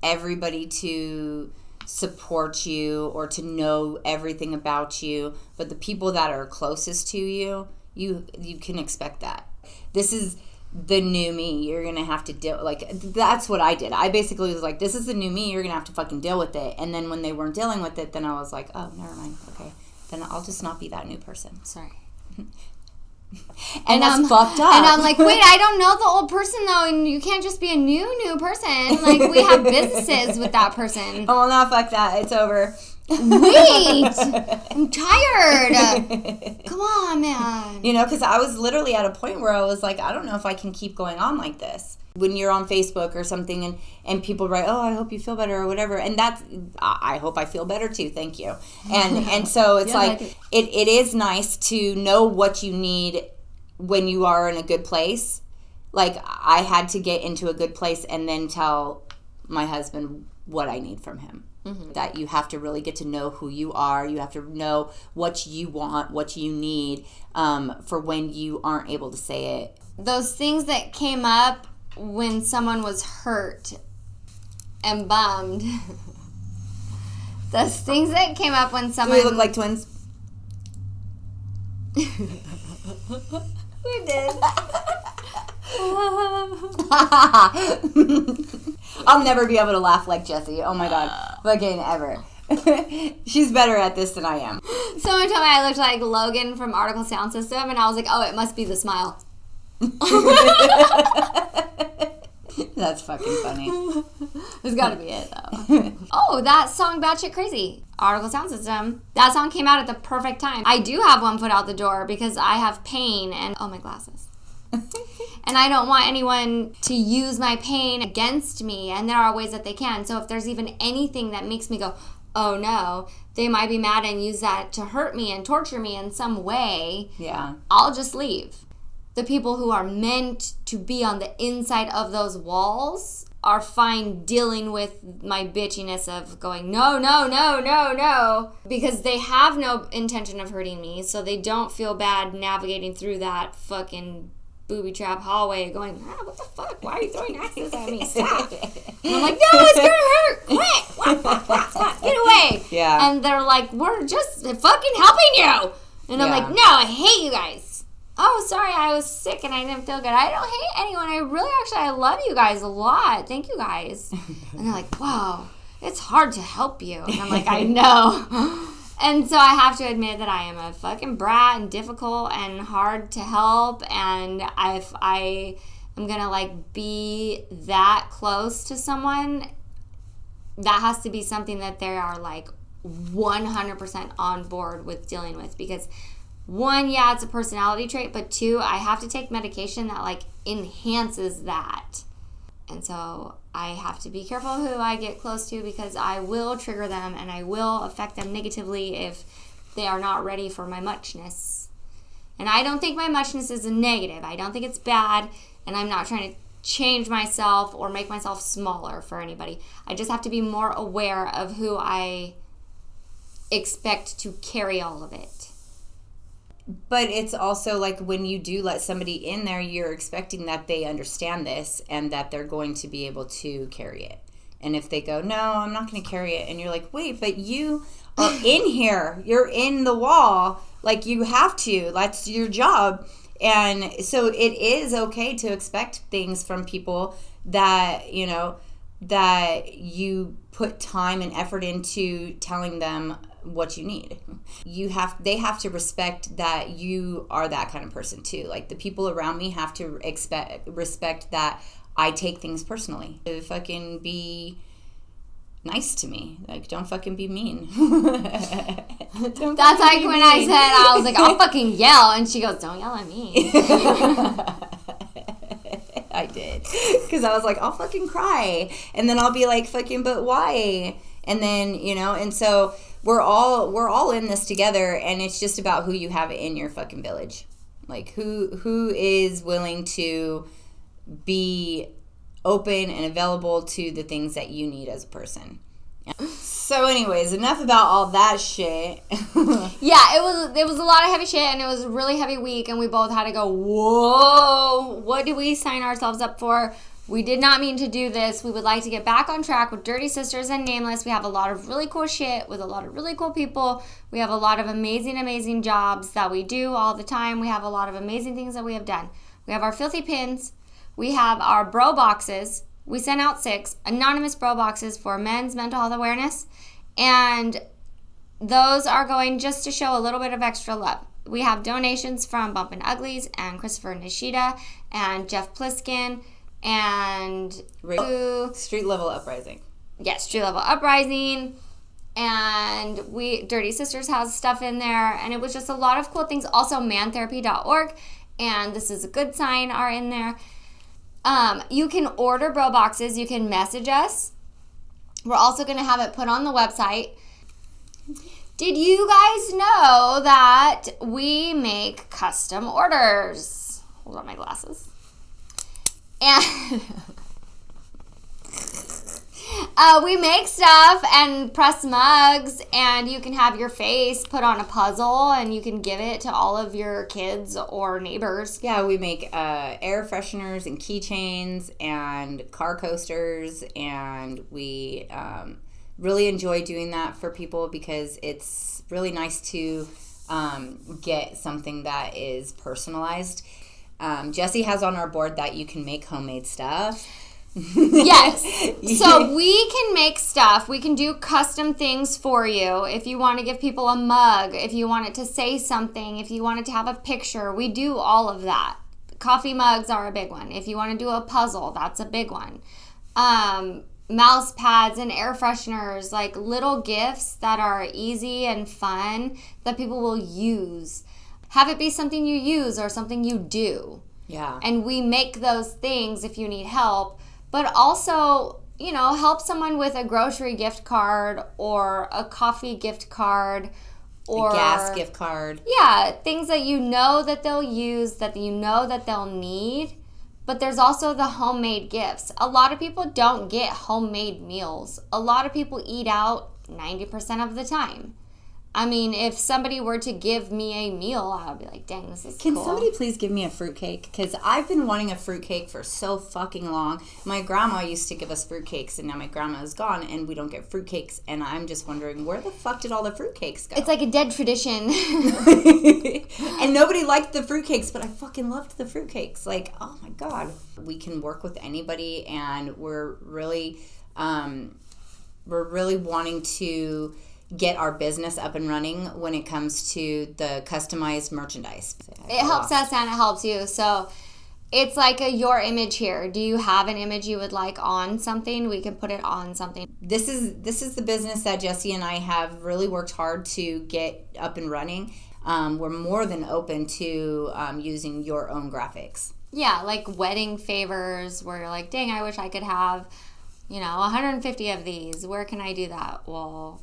everybody to support you or to know everything about you, but the people that are closest to you, you can expect that. This is the new me. You're gonna have to deal, like, that's what I did. I basically was like, this is the new me, you're gonna have to fucking deal with it. And then when they weren't dealing with it, then I was like, oh, never mind, okay, then I'll just not be that new person. Sorry. And that's fucked up. And I'm like, wait, I don't know the old person though, and you can't just be a new person. Like, we have businesses with that person. Oh, well, no, fuck that, it's over. Wait, I'm tired. Come on, man. You know, because I was literally at a point where I was like, I don't know if I can keep going on like this. When you're on Facebook or something and people write, oh, I hope you feel better or whatever. And that's, I hope I feel better too. Thank you. And so it's like, it is nice to know what you need when you are in a good place. Like, I had to get into a good place and then tell my husband what I need from him. Mm-hmm. That you have to really get to know who you are. You have to know what you want, what you need, for when you aren't able to say it. Those things that came up when someone was hurt and bummed. Those things that came up when someone... Do we look like twins? We did. I'll never be able to laugh like Jessie. Oh my god. Fucking ever. She's better at this than I am. Someone told me I looked like Logan from Article Sound System, and I was like, oh, it must be the smile. That's fucking funny. There's gotta be it, though. Oh, that song, Batshit Crazy, Article Sound System. That song came out at the perfect time. I do have one foot out the door because I have pain and, oh, my glasses. And I don't want anyone to use my pain against me, and there are ways that they can. So if there's even anything that makes me go, oh no, they might be mad and use that to hurt me and torture me in some way, yeah, I'll just leave. The people who are meant to be on the inside of those walls are fine dealing with my bitchiness of going, no, no, no, no, no, because they have no intention of hurting me, so they don't feel bad navigating through that fucking booby trap hallway going, what the fuck? Why are you throwing axes at me? Stop. And I'm like, no, it's gonna hurt. Quit. Get away. Yeah. And they're like, we're just fucking helping you. And I'm like, no, I hate you guys. oh, sorry, I was sick and I didn't feel good. I don't hate anyone. I love you guys a lot. Thank you guys. And they're like, wow, it's hard to help you. And I'm like, I know. And so I have to admit that I am a fucking brat and difficult and hard to help. And if I am going to, like, be that close to someone, that has to be something that they are, like, 100% on board with dealing with. Because, one, yeah, it's a personality trait. But, two, I have to take medication that, like, enhances that. And so I have to be careful who I get close to because I will trigger them and I will affect them negatively if they are not ready for my muchness. And I don't think my muchness is a negative. I don't think it's bad, and I'm not trying to change myself or make myself smaller for anybody. I just have to be more aware of who I expect to carry all of it. But it's also like when you do let somebody in there, you're expecting that they understand this and that they're going to be able to carry it. And if they go, no, I'm not going to carry it. And you're like, wait, but you are in here. You're in the wall. Like, you have to. That's your job. And so it is okay to expect things from people that, you know, that you put time and effort into telling them what you need. They have to respect that you are that kind of person too. Like, the people around me have to respect that I take things personally. To fucking be nice to me. Like, don't fucking be mean. That's like when I said, I was like, I'll fucking yell, and she goes, don't yell at me. I did. Because I was like, I'll fucking cry. And then I'll be like, fucking, but why? And then, you know, and so we're all in this together, and it's just about who you have in your fucking village. Like, who is willing to be open and available to the things that you need as a person. So anyways, enough about all that shit. Yeah, it was a lot of heavy shit, and it was a really heavy week, and we both had to go, whoa, what did we sign ourselves up for? We did not mean to do this. We would like to get back on track with Dirty Sisters and Nameless. We have a lot of really cool shit with a lot of really cool people. We have a lot of amazing, amazing jobs that we do all the time. We have a lot of amazing things that we have done. We have our filthy pins. We have our bro boxes. We sent out 6 anonymous bro boxes for men's mental health awareness. And those are going just to show a little bit of extra love. We have donations from Bumpin' Uglies and Christopher Nishida and Jeff Pliskin and Street Level Uprising. Yes, Street Level Uprising. And Dirty Sisters has stuff in there. And it was just a lot of cool things. Also, mantherapy.org and This Is a Good Sign are in there. You can order bro boxes. You can message us. We're also going to have it put on the website. Did you guys know that we make custom orders? Hold on my glasses. And we make stuff and press mugs, and you can have your face put on a puzzle, and you can give it to all of your kids or neighbors. Yeah, we make air fresheners and keychains and car coasters, and we really enjoy doing that for people because it's really nice to get something that is personalized. Jessie has on our board that you can make homemade stuff. Yes. So we can make stuff. We can do custom things for you. If you want to give people a mug, if you want it to say something, if you want it to have a picture, we do all of that. Coffee mugs are a big one. If you want to do a puzzle, that's a big one. Mouse pads and air fresheners, like little gifts that are easy and fun that people will use. Have it be something you use or something you do. Yeah. And we make those things if you need help. But also, you know, help someone with a grocery gift card or a coffee gift card or a gas gift card. Yeah, things that you know that they'll use, that you know that they'll need. But there's also the homemade gifts. A lot of people don't get homemade meals. A lot of people eat out 90% of the time. I mean, if somebody were to give me a meal, I would be like, dang, this is Can cool. somebody please give me a fruitcake? Because I've been wanting a fruitcake for so fucking long. My grandma used to give us fruitcakes, and now my grandma is gone, and we don't get fruitcakes. And I'm just wondering, where the fuck did all the fruitcakes go? It's like a dead tradition. And nobody liked the fruitcakes, but I fucking loved the fruitcakes. Like, oh my God. We can work with anybody, and we're really wanting to get our business up and running when it comes to the customized merchandise. It helps us and it helps you. So it's like your image here. Do you have an image you would like on something? We can put it on something. This is the business that Jessie and I have really worked hard to get up and running. We're more than open to using your own graphics. Yeah, like wedding favors where you're like, dang, I wish I could have, 150 of these. Where can I do that? Well,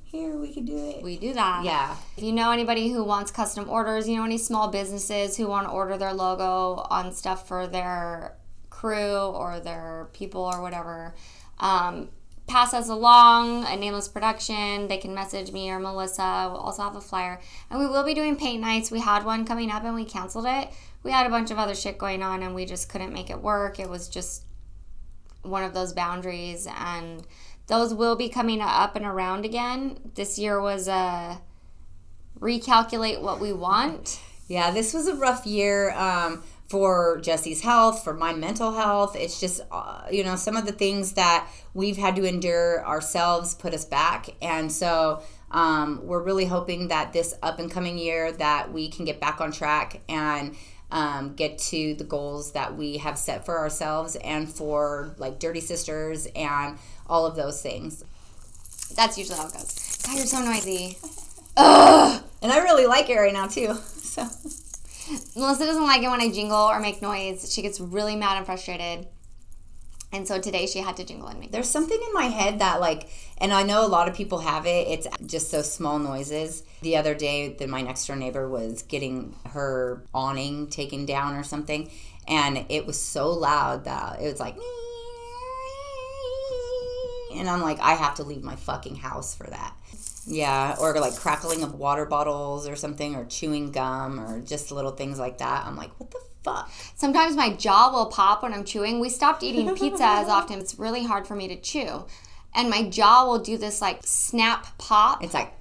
here, we can do it. We do that. Yeah. If you know anybody who wants custom orders, any small businesses who want to order their logo on stuff for their crew or their people or whatever, pass us along a Nameless production. They can message me or Melissa. We'll also have a flyer. And we will be doing paint nights. We had one coming up and we canceled it. We had a bunch of other shit going on and we just couldn't make it work. It was just one of those boundaries, and those will be coming up and around again. This year was recalculate what we want. Yeah, this was a rough year for Jessie's health, for my mental health. It's just, some of the things that we've had to endure ourselves put us back. And so we're really hoping that this up and coming year that we can get back on track and get to the goals that we have set for ourselves and for like Dirty Sisters and all of those things. That's usually how it goes. God, you're so noisy. Ugh! And I really like it right now too. So Melissa doesn't like it when I jingle or make noise. She gets really mad and frustrated. And so today she had to jingle and make There's something in my head that and I know a lot of people have it, it's just those small noises. The other day, my next door neighbor was getting her awning taken down or something, and it was so loud that it was like, and I'm like, I have to leave my fucking house for that. Yeah, or like crackling of water bottles or something, or chewing gum, or just little things like that. I'm like, what the fuck? Sometimes my jaw will pop when I'm chewing. We stopped eating pizza as often. It's really hard for me to chew. And my jaw will do this like snap pop. It's like,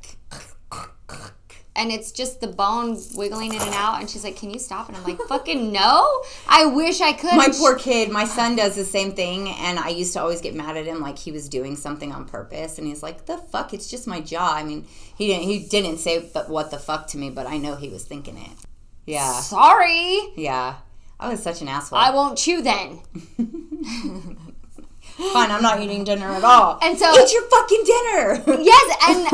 and it's just the bone wiggling in and out. And she's like, can you stop? And I'm like, fucking no. I wish I could. My poor kid, my son does the same thing. And I used to always get mad at him like he was doing something on purpose. And he's like, the fuck? It's just my jaw. I mean, he didn't say what the fuck to me, but I know he was thinking it. Yeah. Sorry. Yeah. I was such an asshole. I won't chew then. Fine, I'm not eating dinner at all. And so eat your fucking dinner. Yes, and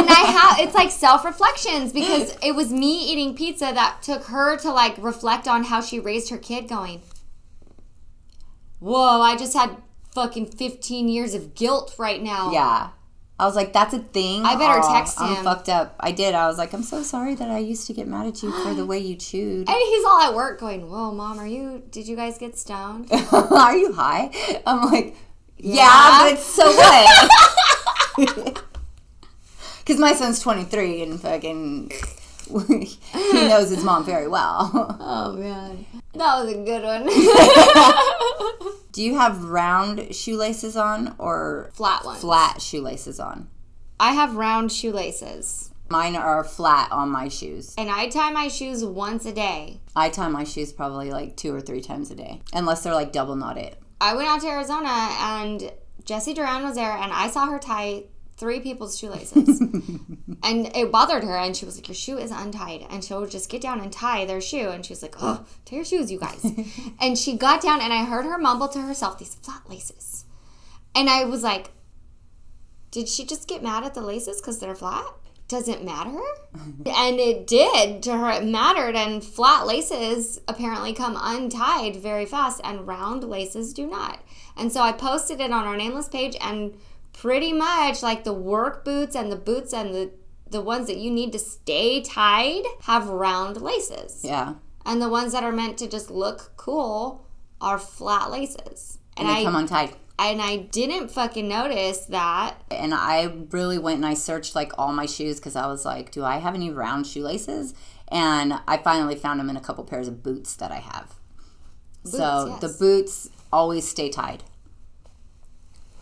I have, it's like self-reflections, because it was me eating pizza that took her to like reflect on how she raised her kid, going, whoa, I just had fucking 15 years of guilt right now. Yeah. I was like, that's a thing. I better text him. I'm fucked up. I did. I was like, I'm so sorry that I used to get mad at you for the way you chewed. And he's all at work going, whoa, Mom, did you guys get stoned? Are you high? I'm like, yeah, but so what? Because my son's 23 and fucking he knows his mom very well. Oh, man. That was a good one. Do you have round shoelaces on or flat ones? Flat shoelaces on. I have round shoelaces. Mine are flat on my shoes. And I tie my shoes once a day. I tie my shoes probably like 2 or 3 times a day. Unless they're like double knotted. I went out to Arizona and Jessie Duran was there and I saw her tie 3 people's shoelaces. And it bothered her and she was like, your shoe is untied. And she'll just get down and tie their shoe. And she was like, oh, tie your shoes, you guys. And she got down and I heard her mumble to herself, these flat laces. And I was like, did she just get mad at the laces because they're flat? Does it matter? And it did to her. It mattered. And flat laces apparently come untied very fast and round laces do not. And so I posted it on our Nameless page, and pretty much like the work boots and the ones that you need to stay tied have round laces. Yeah. And the ones that are meant to just look cool are flat laces. And they come untied. And I didn't fucking notice that. And I really went and I searched like all my shoes because I was like, do I have any round shoelaces? And I finally found them in a couple pairs of boots that I have. Boots, so yes. the boots always stay tied.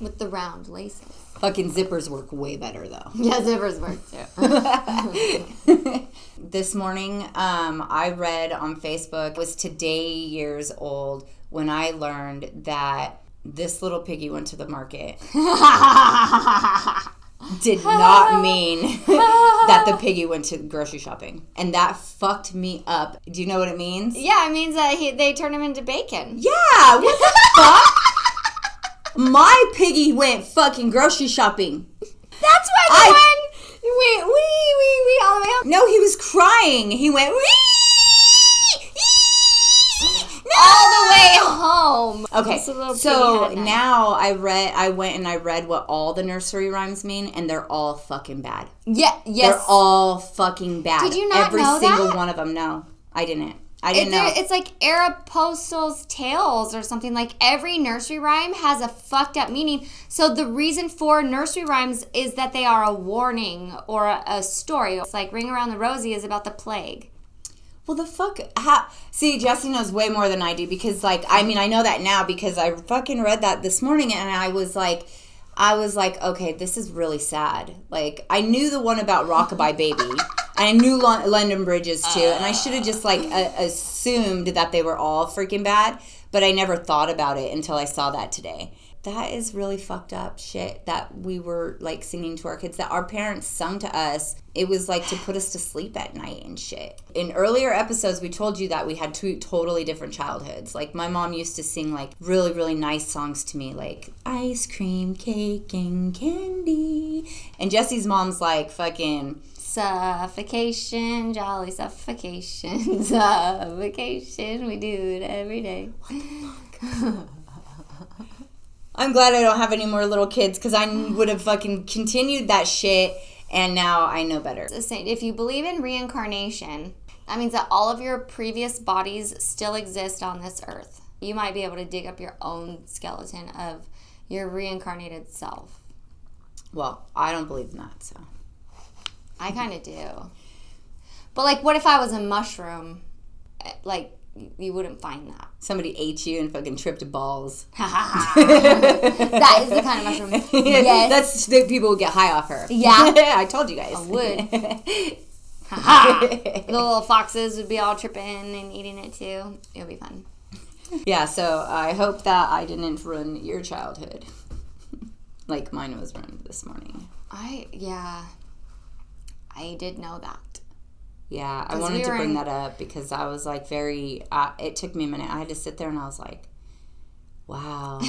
With the round laces. Fucking zippers work way better though. Yeah, zippers work too. This morning, I read on Facebook, it was today years old when I learned that this little piggy went to the market. Did not mean that the piggy went to grocery shopping. And that fucked me up. Do you know what it means? Yeah, it means that they turn him into bacon. Yeah, what the fuck? My piggy went fucking grocery shopping. That's why the one went wee all the way home. No, he was crying. He went wee. All the way home. Okay, So now I went and I read what all the nursery rhymes mean, and they're all fucking bad. Yeah, yes. They're all fucking bad. Did you not Every know single that? one of them. No, I didn't. I didn't know. It's like Aeropostale's Tales or something. Like every nursery rhyme has a fucked up meaning. So the reason for nursery rhymes is that they are a warning or a story. It's like Ring Around the Rosie is about the plague. Well, the fuck? See, Jessie knows way more than I do because, like, I mean, I know that now because I fucking read that this morning and I was like, okay, this is really sad. Like, I knew the one about Rockabye Baby. And I knew London Bridges, too. And I should have just, like, assumed that they were all freaking bad. But I never thought about it until I saw that today. That is really fucked up shit that we were, like, singing to our kids. That our parents sung to us. It was, like, to put us to sleep at night and shit. In earlier episodes, we told you that we had two totally different childhoods. Like, my mom used to sing, like, really, really nice songs to me. Like, ice cream, cake, and candy. And Jessie's mom's, like, fucking... Suffocation, jolly suffocation, suffocation. We do it every day. What the fuck? I'm glad I don't have any more little kids because I would have fucking continued that shit and now I know better. If you believe in reincarnation, that means that all of your previous bodies still exist on this earth. You might be able to dig up your own skeleton of your reincarnated self. Well, I don't believe in that, so. I kind of do. But, like, what if I was a mushroom? Like, you wouldn't find that. Somebody ate you and fucking tripped balls. That is the kind of mushroom. Yes. That's the people who get high off her. Yeah. I told you guys. I would. The little foxes would be all tripping and eating it, too. It would be fun. Yeah, so I hope that I didn't ruin your childhood. Like mine was ruined this morning. I did know that. Yeah, I wanted to bring that up because I was like it took me a minute. I had to sit there and I was like, wow,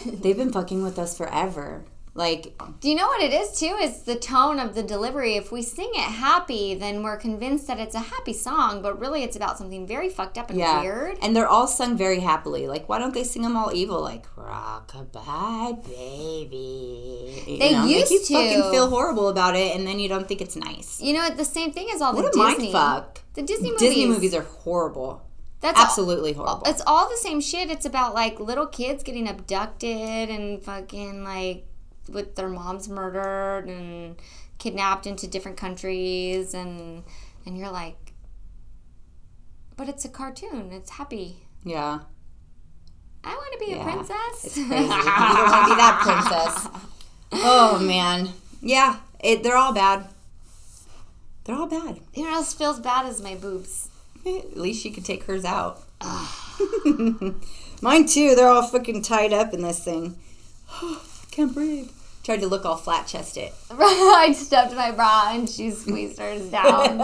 they've been fucking with us forever. Like, do you know what it is too? It's the tone of the delivery. If we sing it happy, then we're convinced that it's a happy song, but really it's about something very fucked up and weird. And they're all sung very happily. Like, why don't they sing them all evil? Like, rockabye baby. They used you to. fucking feel horrible about it, and then you don't think it's nice. You know, the same thing as all what the Disney. What a mindfuck. The Disney movies. Disney movies are horrible. That's absolutely horrible. It's all the same shit. It's about, like, little kids getting abducted and fucking, like, with their moms murdered and kidnapped into different countries, and you're like, but it's a cartoon. It's happy. Yeah. I want to be a princess. It's crazy. You don't want to be that princess. Oh, man. Yeah. They're all bad. They're all bad. You know what else feels bad is my boobs. At least you could take hers out. Mine too. They're all fucking tied up in this thing. Can't breathe. Tried to look all flat-chested. I stuffed my bra and she squeezed hers down.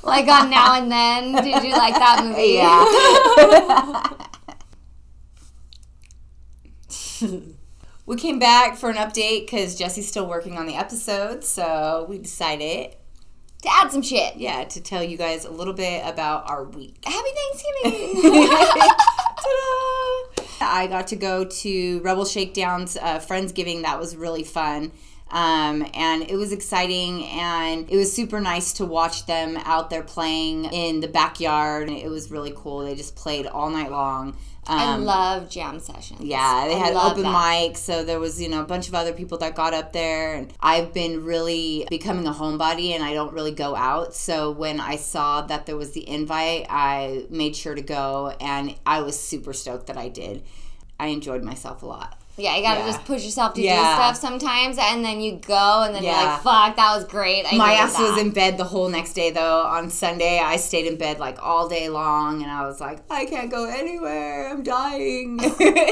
Like on Now and Then. Did you like that movie? Yeah. We came back for an update because Jessie's still working on the episode, so we decided to add some shit. Yeah, to tell you guys a little bit about our week. Happy Thanksgiving! Ta-da! I got to go to Rebel Shakedown's Friendsgiving. That was really fun. And it was exciting, and it was super nice to watch them out there playing in the backyard. It was really cool. They just played all night long. I love jam sessions. Yeah, they had open that. mics, so there was, a bunch of other people that got up there. And I've been really becoming a homebody, and I don't really go out. So when I saw that there was the invite, I made sure to go, and I was super stoked that I did. I enjoyed myself a lot. Yeah, you gotta just push yourself to do stuff sometimes, and then you go, and then you're like, fuck, that was great. My ass was in bed the whole next day, though. On Sunday, I stayed in bed, like, all day long, and I was like, I can't go anywhere. I'm dying.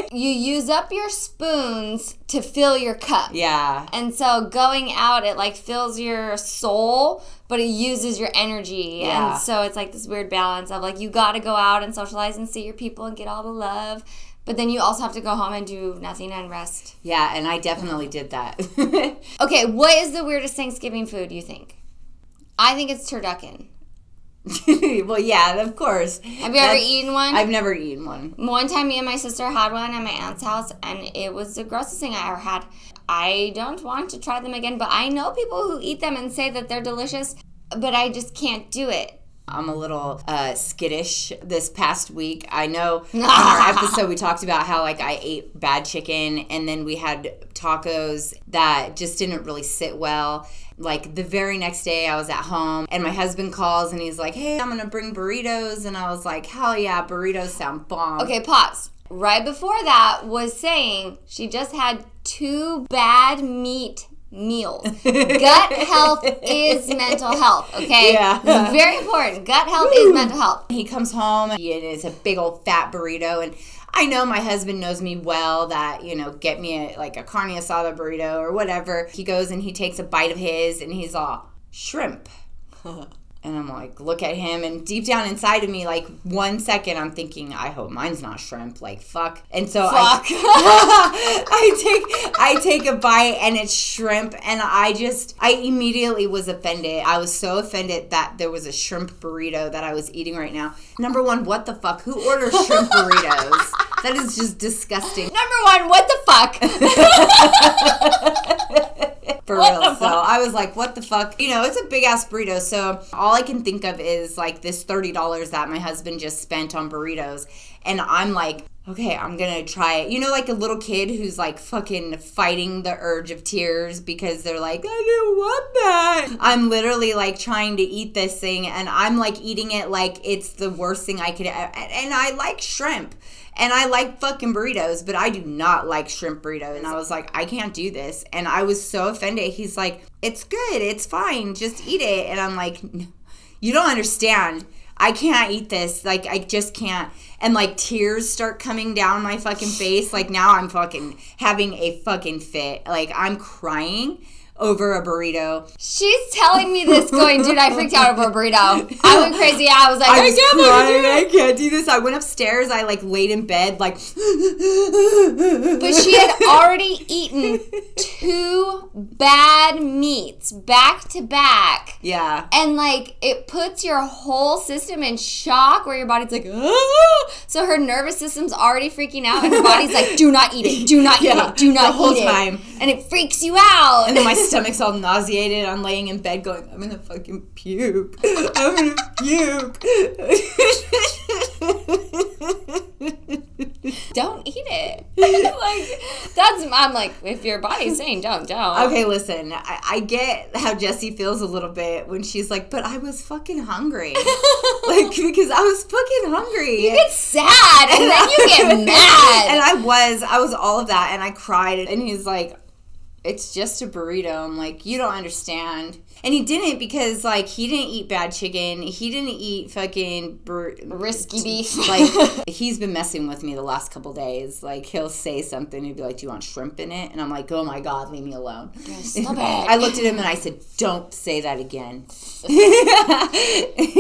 You use up your spoons to fill your cup. Yeah. And so going out, it, like, fills your soul, but it uses your energy. Yeah. And so it's, like, this weird balance of, like, you gotta go out and socialize and see your people and get all the love. But then you also have to go home and do nothing and rest. Yeah, and I definitely did that. Okay, what is the weirdest Thanksgiving food you think? I think it's turducken. Well, yeah, of course. Have you ever eaten one? I've never eaten one. One time, me and my sister had one at my aunt's house, and it was the grossest thing I ever had. I don't want to try them again, but I know people who eat them and say that they're delicious, but I just can't do it. I'm a little skittish this past week. I know in our episode we talked about how, like, I ate bad chicken, and then we had tacos that just didn't really sit well. Like, the very next day I was at home, and my husband calls, and he's like, hey, I'm going to bring burritos. And I was like, hell yeah, burritos sound bomb. Okay, pause. Right before that was saying she just had 2 bad meat meals. Gut health is mental health, okay? Yeah. It's very important. Gut health is mental health. He comes home, and it's a big old fat burrito, and I know my husband knows me well that, get me a carne asada burrito or whatever. He goes and he takes a bite of his, and he's all, shrimp. And I'm like, look at him, and deep down inside of me, like, 1 second, I'm thinking, I hope mine's not shrimp. Like, fuck. And so I take a bite, and it's shrimp, and I immediately was offended. I was so offended that there was a shrimp burrito that I was eating right now. Number one, what the fuck? Who orders shrimp burritos? That is just disgusting. Number one, what the fuck? For real. So I was like, what the fuck? It's a big ass burrito. So all I can think of is like this $30 that my husband just spent on burritos. And I'm like, okay, I'm going to try it. Like a little kid who's like fucking fighting the urge of tears because they're like, I don't want that. I'm literally like trying to eat this thing, and I'm like eating it like it's the worst thing I could. And I like shrimp. And I like fucking burritos, but I do not like shrimp burritos. And I was like, I can't do this. And I was so offended. He's like, it's good. It's fine. Just eat it. And I'm like, no, you don't understand. I can't eat this. Like, I just can't. And, like, tears start coming down my fucking face. Like, now I'm fucking having a fucking fit. Like, I'm crying over a burrito. She's telling me this going, dude, I freaked out over a burrito. I went crazy. I was like, I can't do this. I went upstairs. I, like, laid in bed, like. But she had already eaten 2 bad meats back to back. Yeah. And, like, it puts your whole system in shock where your body's like, ah! So her nervous system's already freaking out, and her body's like, do not eat it. Do not eat it. Do not eat it. The whole time. And it freaks you out. And then my stomach's all nauseated. I'm laying in bed going, I'm gonna fucking puke. I'm gonna puke. Don't eat it. I'm like, if your body's saying don't. Okay, listen, I get how Jessie feels a little bit when she's like, but I was fucking hungry. Because I was fucking hungry. You get sad, and then you get mad. And I was all of that, and I cried, and he's like, it's just a burrito. I'm like, you don't understand. And he didn't, because, like, he didn't eat bad chicken. He didn't eat fucking risky beef. Like, he's been messing with me the last couple days. Like, he'll say something. He'll be like, do you want shrimp in it? And I'm like, oh, my God, leave me alone. Stop it. I looked at him and I said, don't say that again.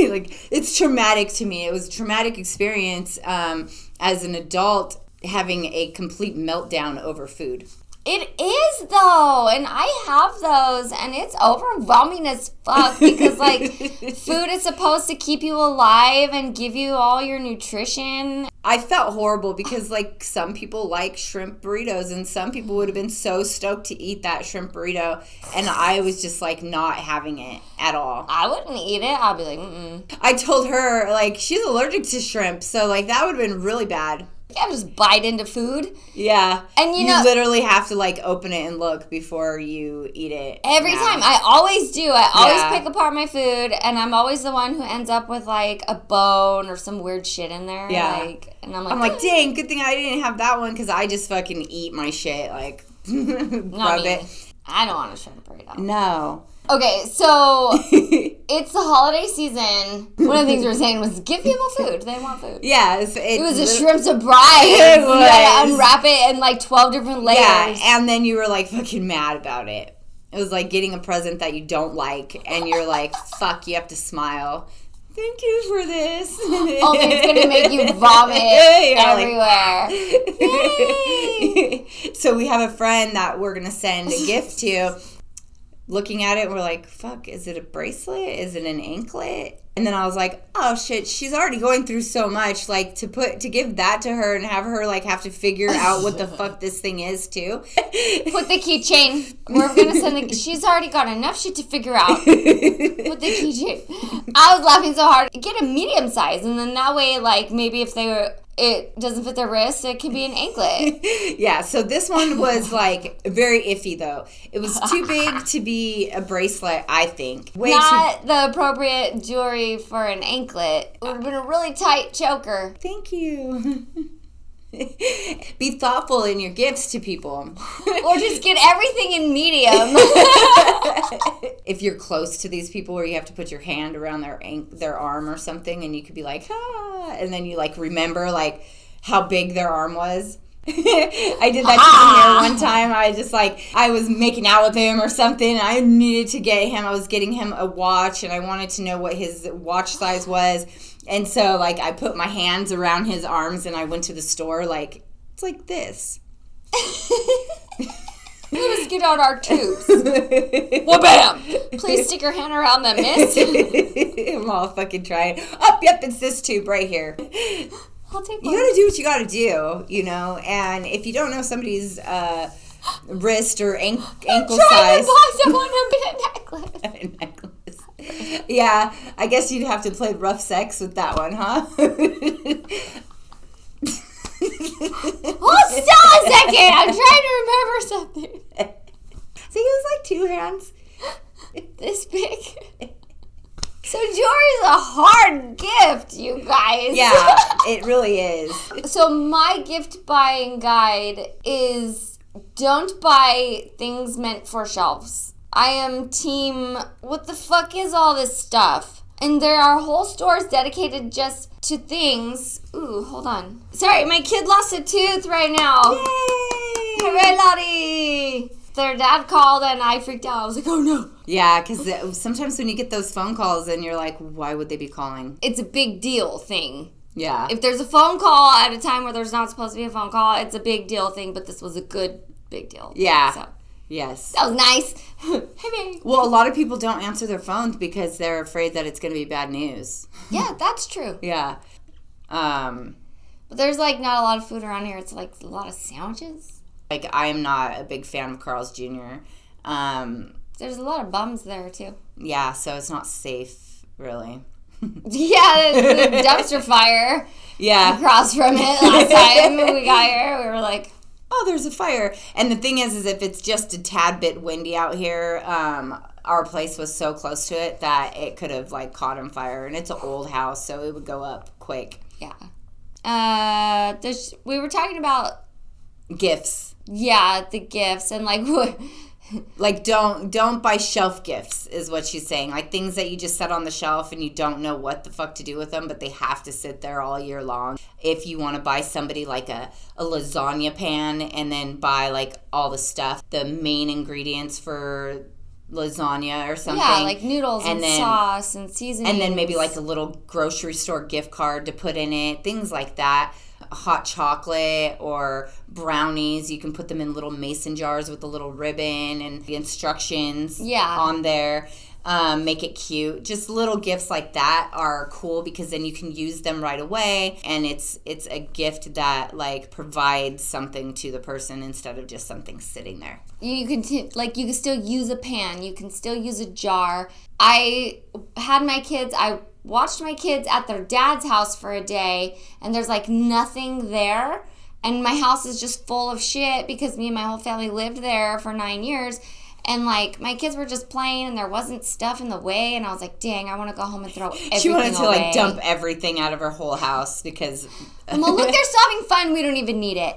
Like, it's traumatic to me. It was a traumatic experience as an adult, having a complete meltdown over food. It is, though, and I have those, and it's overwhelming as fuck because, like, food is supposed to keep you alive and give you all your nutrition. I felt horrible because, like, some people like shrimp burritos, and some people would have been so stoked to eat that shrimp burrito, and I was just, like, not having it at all. I wouldn't eat it. I'd be like, mm-mm. I told her, like, she's allergic to shrimp, so, like, that would have been really bad. can't just bite into food. Yeah. And you know, literally have to like open it and look before you eat it. Every time. I always do. I always Yeah. pick apart my food, and I'm always the one who ends up with like a bone or some weird shit in there. Yeah. Like, and I'm like, dang, good thing I didn't have that one because I just fucking eat my shit. Like, rub it. I don't want to try to break it out. No. Okay, so it's the holiday season. One of the things we were saying was give people food. They want food. Yeah. It was a shrimp surprise. It You was. had to unwrap it in like 12 different layers. Yeah, and then you were like fucking mad about it. It was like getting a present that you don't like, and you're like, fuck, you have to smile. Thank you for this. Only it's going to make you vomit everywhere. Yay! So we have a friend that we're going to send a gift to. Looking at it, we're like, fuck, is it a bracelet? Is it an anklet? And then I was like, oh shit, she's already going through so much. Like, to give that to her and have her like have to figure out what the fuck this thing is too. Put the keychain. We're gonna send she's already got enough shit to figure out. Put the keychain. I was laughing so hard. Get a medium size, and then that way, like, maybe if it doesn't fit their wrist, it could be an anklet. Yeah, so this one was like very iffy though. It was too big to be a bracelet, I think. Not the appropriate jewelry for an anklet. It would have been a really tight choker. Thank you. Be thoughtful in your gifts to people. Or just get everything in medium. If you're close to these people where you have to put your hand around their arm or something, and you could be like, ah, and then you like remember like how big their arm was. I did that to Amir one time. I was making out with him or something. I needed to I was getting him a watch, and I wanted to know what his watch size was. And so, like, I put my hands around his arms, and I went to the store, like, it's like this. Let us get out our tubes. Well, bam! Please stick your hand around them, miss. I'm all fucking trying. Oh, yep, it's this tube right here. I'll take You one. gotta do what you gotta do, you know? And if you don't know somebody's wrist or ankle size. Buy someone a necklace. Yeah, I guess you'd have to play rough sex with that one, huh? Hold still a second. I'm trying to remember something. See, it was like 2 hands. This big. So jewelry is a hard gift, you guys. Yeah, it really is. So my gift buying guide is don't buy things meant for shelves. I am team, what the fuck is all this stuff? And there are whole stores dedicated just to things. Ooh, hold on. Sorry, my kid lost a tooth right now. Yay! Hooray, Lottie! Their dad called and I freaked out. I was like, oh no. Yeah, because sometimes when you get those phone calls and you're like, why would they be calling? It's a big deal thing. Yeah. If there's a phone call at a time where there's not supposed to be a phone call, it's a big deal thing, but this was a good big deal. Yeah. So, yes. that was nice. Hey, baby. Well, a lot of people don't answer their phones because they're afraid that it's going to be bad news. Yeah, that's true. Yeah. But there's, like, not a lot of food around here. It's, like, a lot of sandwiches. Like, I am not a big fan of Carl's Jr. There's a lot of bums there, too. Yeah, so it's not safe, really. Yeah, the dumpster fire Yeah. across from it last time we got here. We were like, Oh, there's a fire. And the thing is if it's just a tad bit windy out here, our place was so close to it that it could have, like, caught on fire. And it's an old house, so it would go up quick. yeah. We were talking about, Gifts. yeah, the gifts and, like, what... Like, don't buy shelf gifts is what she's saying. Like, things that you just set on the shelf and you don't know what the fuck to do with them, but they have to sit there all year long. If you want to buy somebody, like, a lasagna pan and then buy, like, all the stuff, the main ingredients for lasagna or something. Yeah, like noodles and then, sauce and seasoning. And then maybe, like, a little grocery store gift card to put in it. Things like that. Hot chocolate or brownies, you can put them in little mason jars with a little ribbon and the instructions on there. Make it cute. Just little gifts like that are cool because then you can use them right away, and it's a gift that, like, provides something to the person instead of just something sitting there. You can still use a pan. You can still use a jar. I had my kids. I watched my kids at their dad's house for a day, and there's like nothing there, and my house is just full of shit because me and my whole family lived there for 9 years. And, like, my kids were just playing, and there wasn't stuff in the way. And I was like, dang, I want to go home and throw everything away. She wanted to, like, dump everything out of her whole house because... Well, look, they're still having fun. We don't even need it.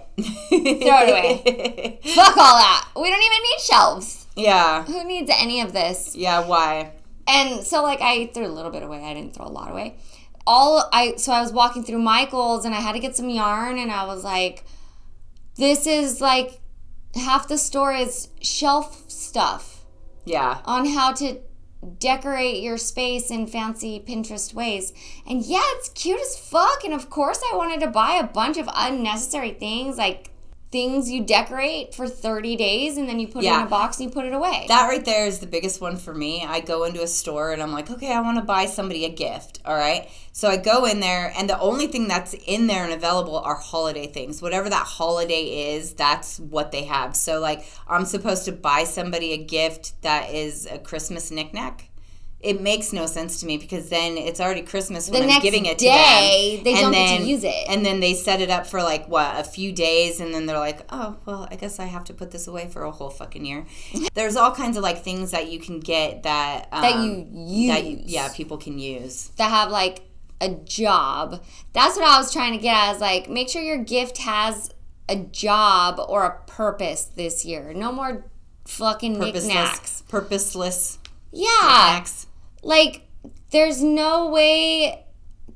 Throw it away. Fuck all that. We don't even need shelves. Yeah. Who needs any of this? Yeah, why? And so, like, I threw a little bit away. I didn't throw a lot away. So I was walking through Michael's, and I had to get some yarn, and I was like, this is, like... half the store is shelf stuff. Yeah. On how to decorate your space in fancy Pinterest ways. And yeah, it's cute as fuck. And of course I wanted to buy a bunch of unnecessary things, like things you decorate for 30 days and then you put it in a box and you put it away. That right there is the biggest one for me. I go into a store and I'm like, okay, I want to buy somebody a gift, all right? So I go in there and the only thing that's in there and available are holiday things. Whatever that holiday is, that's what they have. So, like, I'm supposed to buy somebody a gift that is a Christmas knickknack. It makes no sense to me because then it's already Christmas when I'm giving it to them. The next day, they don't get to use it. And then they set it up for, like, a few days, and then they're like, oh, well, I guess I have to put this away for a whole fucking year. There's all kinds of, like, things that you can get that... that you use. People can use. That have, like, a job. That's what I was trying to get at. Is like, make sure your gift has a job or a purpose this year. No more fucking knickknacks. Purposeless. Yeah. Knickknacks. Like, there's no way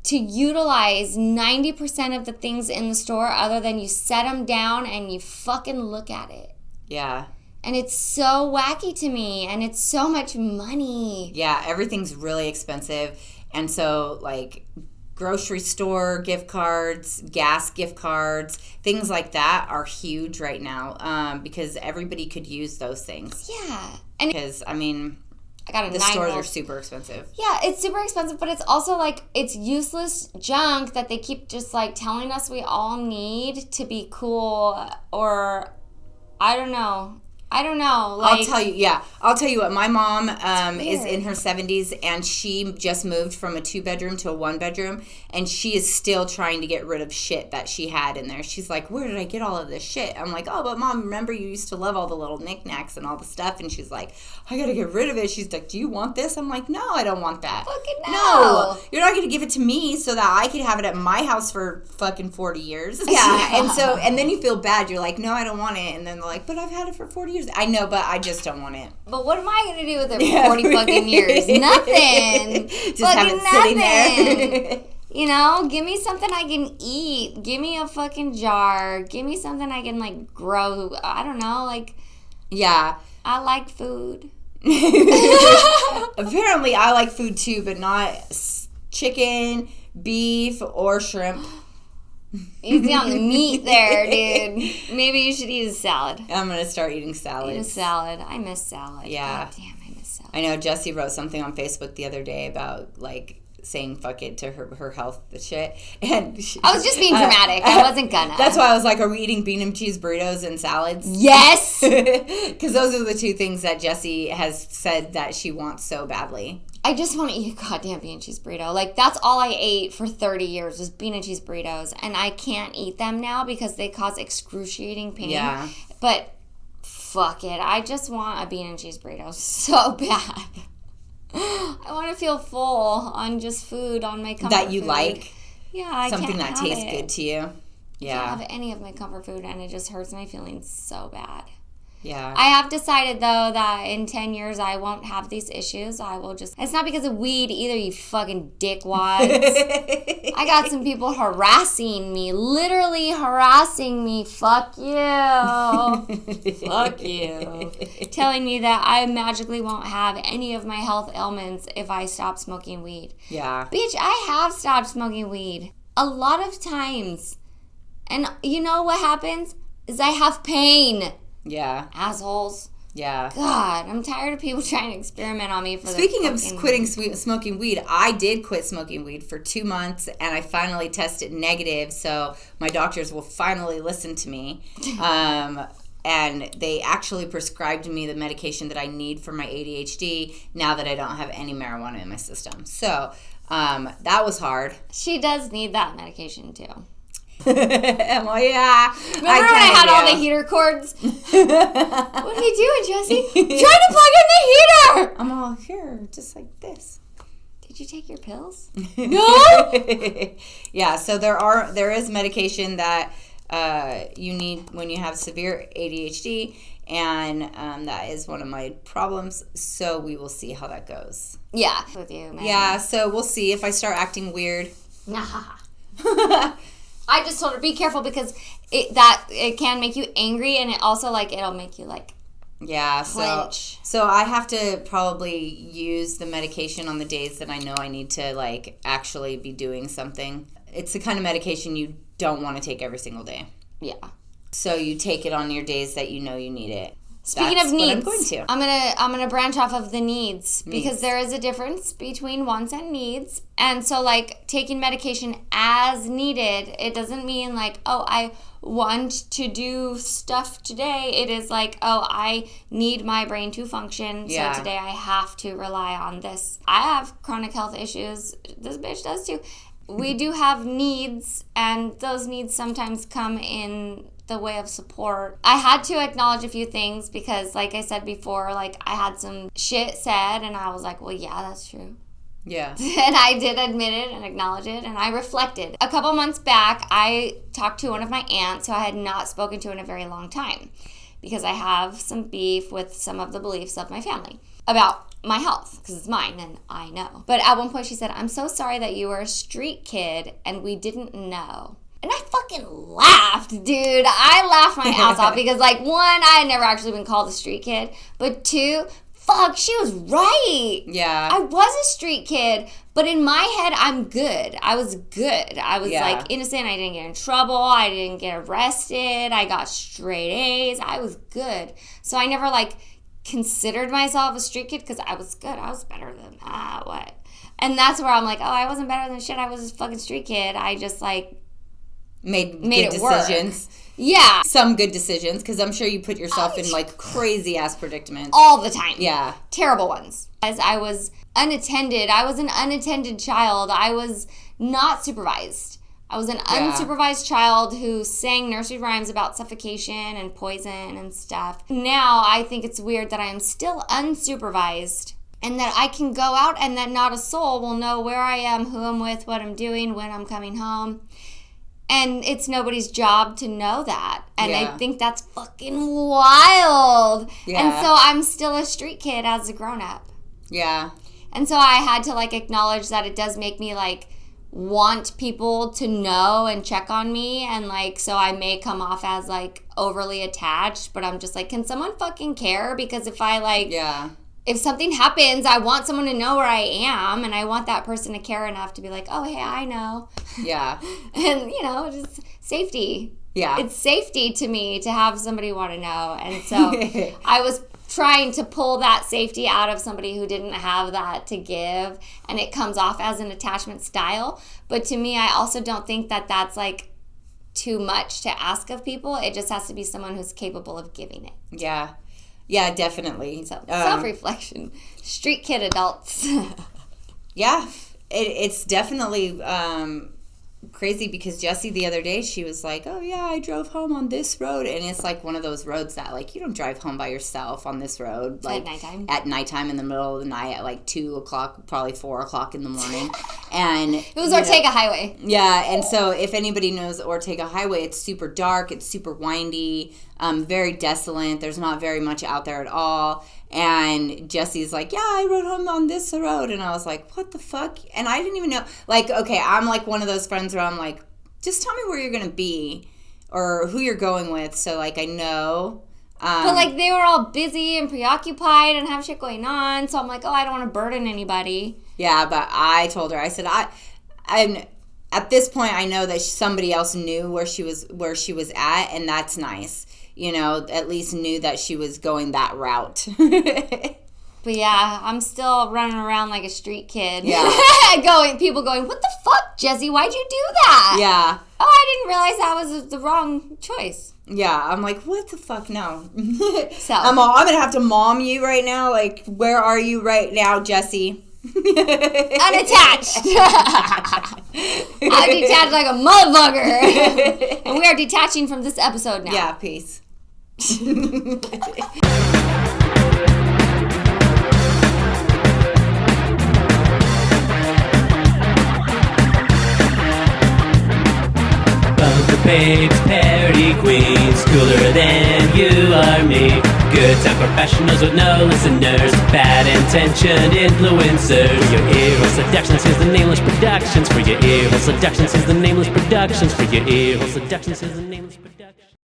to utilize 90% of the things in the store other than you set them down and you fucking look at it. Yeah. And it's so wacky to me, and it's so much money. Yeah, everything's really expensive. And so, like, grocery store gift cards, gas gift cards, things like that are huge right now because everybody could use those things. Yeah. And because, I mean... I got a the stores are super expensive. Yeah, it's super expensive, but it's also like it's useless junk that they keep just like telling us we all need to be cool, or I don't know. Like, I'll tell you what. My mom is in her 70s, and she just moved from a 2-bedroom to a 1-bedroom, and she is still trying to get rid of shit that she had in there. She's like, where did I get all of this shit? I'm like, oh, but Mom, remember you used to love all the little knickknacks and all the stuff? And she's like, I gotta get rid of it. She's like, do you want this? I'm like, no, I don't want that. Fucking no. You're not gonna give it to me so that I could have it at my house for fucking 40 years. Yeah. and then you feel bad. You're like, no, I don't want it. And then they're like, but I've had it for 40 years. I know, but I just don't want it. But what am I going to do with it for 40 fucking years? Nothing. Just have it sitting there. You know, give me something I can eat. Give me a fucking jar. Give me something I can, like, grow. I don't know, like... Yeah. I like food. Apparently, I like food, too, but not chicken, beef, or shrimp. Easy on the meat there, dude. Maybe you should eat a salad. I'm going to start eating salads. Eat a salad. I miss salad. Yeah. God damn, I miss salad. I know Jessie wrote something on Facebook the other day about, like, saying fuck it to her health shit. And I was just being dramatic. I wasn't gonna. That's why I was like, are we eating bean and cheese burritos and salads? Yes! Because those are the two things that Jessie has said that she wants so badly. I just want to eat a goddamn bean and cheese burrito. Like, that's all I ate for 30 years was bean and cheese burritos. And I can't eat them now because they cause excruciating pain. Yeah. But fuck it. I just want a bean and cheese burrito so bad. I want to feel full on just food, on my comfort that you food. Like? Yeah, I something can't that have tastes it. good to you? Yeah. I can't have any of my comfort food, and it just hurts my feelings so bad. Yeah. I have decided, though, that in 10 years I won't have these issues. I will just... It's not because of weed either, you fucking dickwads. I got some people harassing me. Literally harassing me. Fuck you. Fuck you. Telling me that I magically won't have any of my health ailments if I stop smoking weed. Yeah. Bitch, I have stopped smoking weed. A lot of times. And you know what happens? Is I have pain. Yeah. Assholes. Yeah. God, I'm tired of people trying to experiment on me for Speaking of quitting smoking weed, I did quit smoking weed for 2 months, and I finally tested negative, so my doctors will finally listen to me. And they actually prescribed me the medication that I need for my ADHD now that I don't have any marijuana in my system. So That was hard. She does need that medication, too. Well, yeah. Remember when I had all the heater cords? What are you doing, Jessie? I'm trying to plug in the heater! I'm all here, just like this. Did you take your pills? No! Yeah, so there is medication that you need when you have severe ADHD, and that is one of my problems, so we will see how that goes. Yeah. With you, man. Yeah, so we'll see if I start acting weird. Nah. I just told her, be careful, because it can make you angry, and it also, like, it'll make you, like, yeah, clench. So I have to probably use the medication on the days that I know I need to, like, actually be doing something. It's the kind of medication you don't want to take every single day. Yeah. So you take it on your days that you know you need it. Speaking That's of needs, what I'm going to. I'm gonna branch off of the needs, because there is a difference between wants and needs. And so, like, taking medication as needed, it doesn't mean like, oh, I want to do stuff today. It is like, oh, I need my brain to function, so today I have to rely on this. I have chronic health issues. This bitch does too. We do have needs, and those needs sometimes come in the way of support. I had to acknowledge a few things, because, like I said before, like, I had some shit said, and I was like, well, yeah, that's true. Yeah. And I did admit it and acknowledge it, and I reflected. A couple months back, I talked to one of my aunts who I had not spoken to in a very long time, because I have some beef with some of the beliefs of my family about my health, because it's mine and I know. But at one point she said, I'm so sorry that you were a street kid and we didn't know. And I fucking laughed, dude. I laughed my ass off, because, like, one, I had never actually been called a street kid, but two, fuck, she was right. Yeah. I was a street kid, but in my head, I'm good. I was good. I was, like, innocent. I didn't get in trouble. I didn't get arrested. I got straight A's. I was good. So I never, like, considered myself a street kid, because I was good. I was better than what? And that's where I'm like, oh, I wasn't better than shit. I was a fucking street kid. I just, like, made good decisions. Work. Yeah. Some good decisions, because I'm sure you put yourself in, like, crazy-ass predicaments. All the time. Yeah. Terrible ones. As I was unattended. I was an unattended child. I was not supervised. I was an unsupervised child who sang nursery rhymes about suffocation and poison and stuff. Now I think it's weird that I am still unsupervised, and that I can go out and that not a soul will know where I am, who I'm with, what I'm doing, when I'm coming home. And it's nobody's job to know that. And I think that's fucking wild. Yeah. And so I'm still a street kid as a grown-up. Yeah. And so I had to, like, acknowledge that it does make me, like, want people to know and check on me. And, like, so I may come off as, like, overly attached. But I'm just like, can someone fucking care? Because if I, like... Yeah. If something happens, I want someone to know where I am, and I want that person to care enough to be like, oh, hey, I know. Yeah. And, you know, just safety. Yeah. It's safety to me to have somebody want to know. And so I was trying to pull that safety out of somebody who didn't have that to give, and it comes off as an attachment style. But to me, I also don't think that that's, like, too much to ask of people. It just has to be someone who's capable of giving it. Yeah. Yeah, definitely. So, self-reflection. Street kid adults. Yeah, it's definitely crazy, because Jessie the other day, she was like, oh yeah, I drove home on this road, and it's like one of those roads that, like, you don't drive home by yourself on this road, like at nighttime in the middle of the night at like 2 o'clock, probably 4 o'clock in the morning. And it was Ortega Highway. Yeah, and so if anybody knows Ortega Highway, it's super dark, it's super windy, very desolate, there's not very much out there at all. And Jessie's like, yeah, I rode home on this road. And I was like, what the fuck? And I didn't even know. Like, okay, I'm like one of those friends where I'm like, just tell me where you're going to be or who you're going with, so, like, I know. But, like, they were all busy and preoccupied and have shit going on. So I'm like, oh, I don't want to burden anybody. Yeah, but I told her, I said, I'm at this point, I know that somebody else knew where she was at, and that's nice. You know, at least knew that she was going that route. But yeah, I'm still running around like a street kid. Yeah. People going, what the fuck, Jessie? Why'd you do that? Yeah. Oh, I didn't realize that was the wrong choice. Yeah, I'm like, what the fuck? No. So I'm going to have to mom you right now. Like, where are you right now, Jessie? Unattached. I'm detached like a motherfucker. And we are detaching from this episode now. Yeah, peace. Bunker babes, parody queens, cooler than you are me. Good time professionals with no listeners, bad intentioned influencers. For your ear hole seductions, here's the Nameless Productions. For your ear hole seductions, here's the Nameless Productions. For your ear hole seductions, here's the Nameless Productions.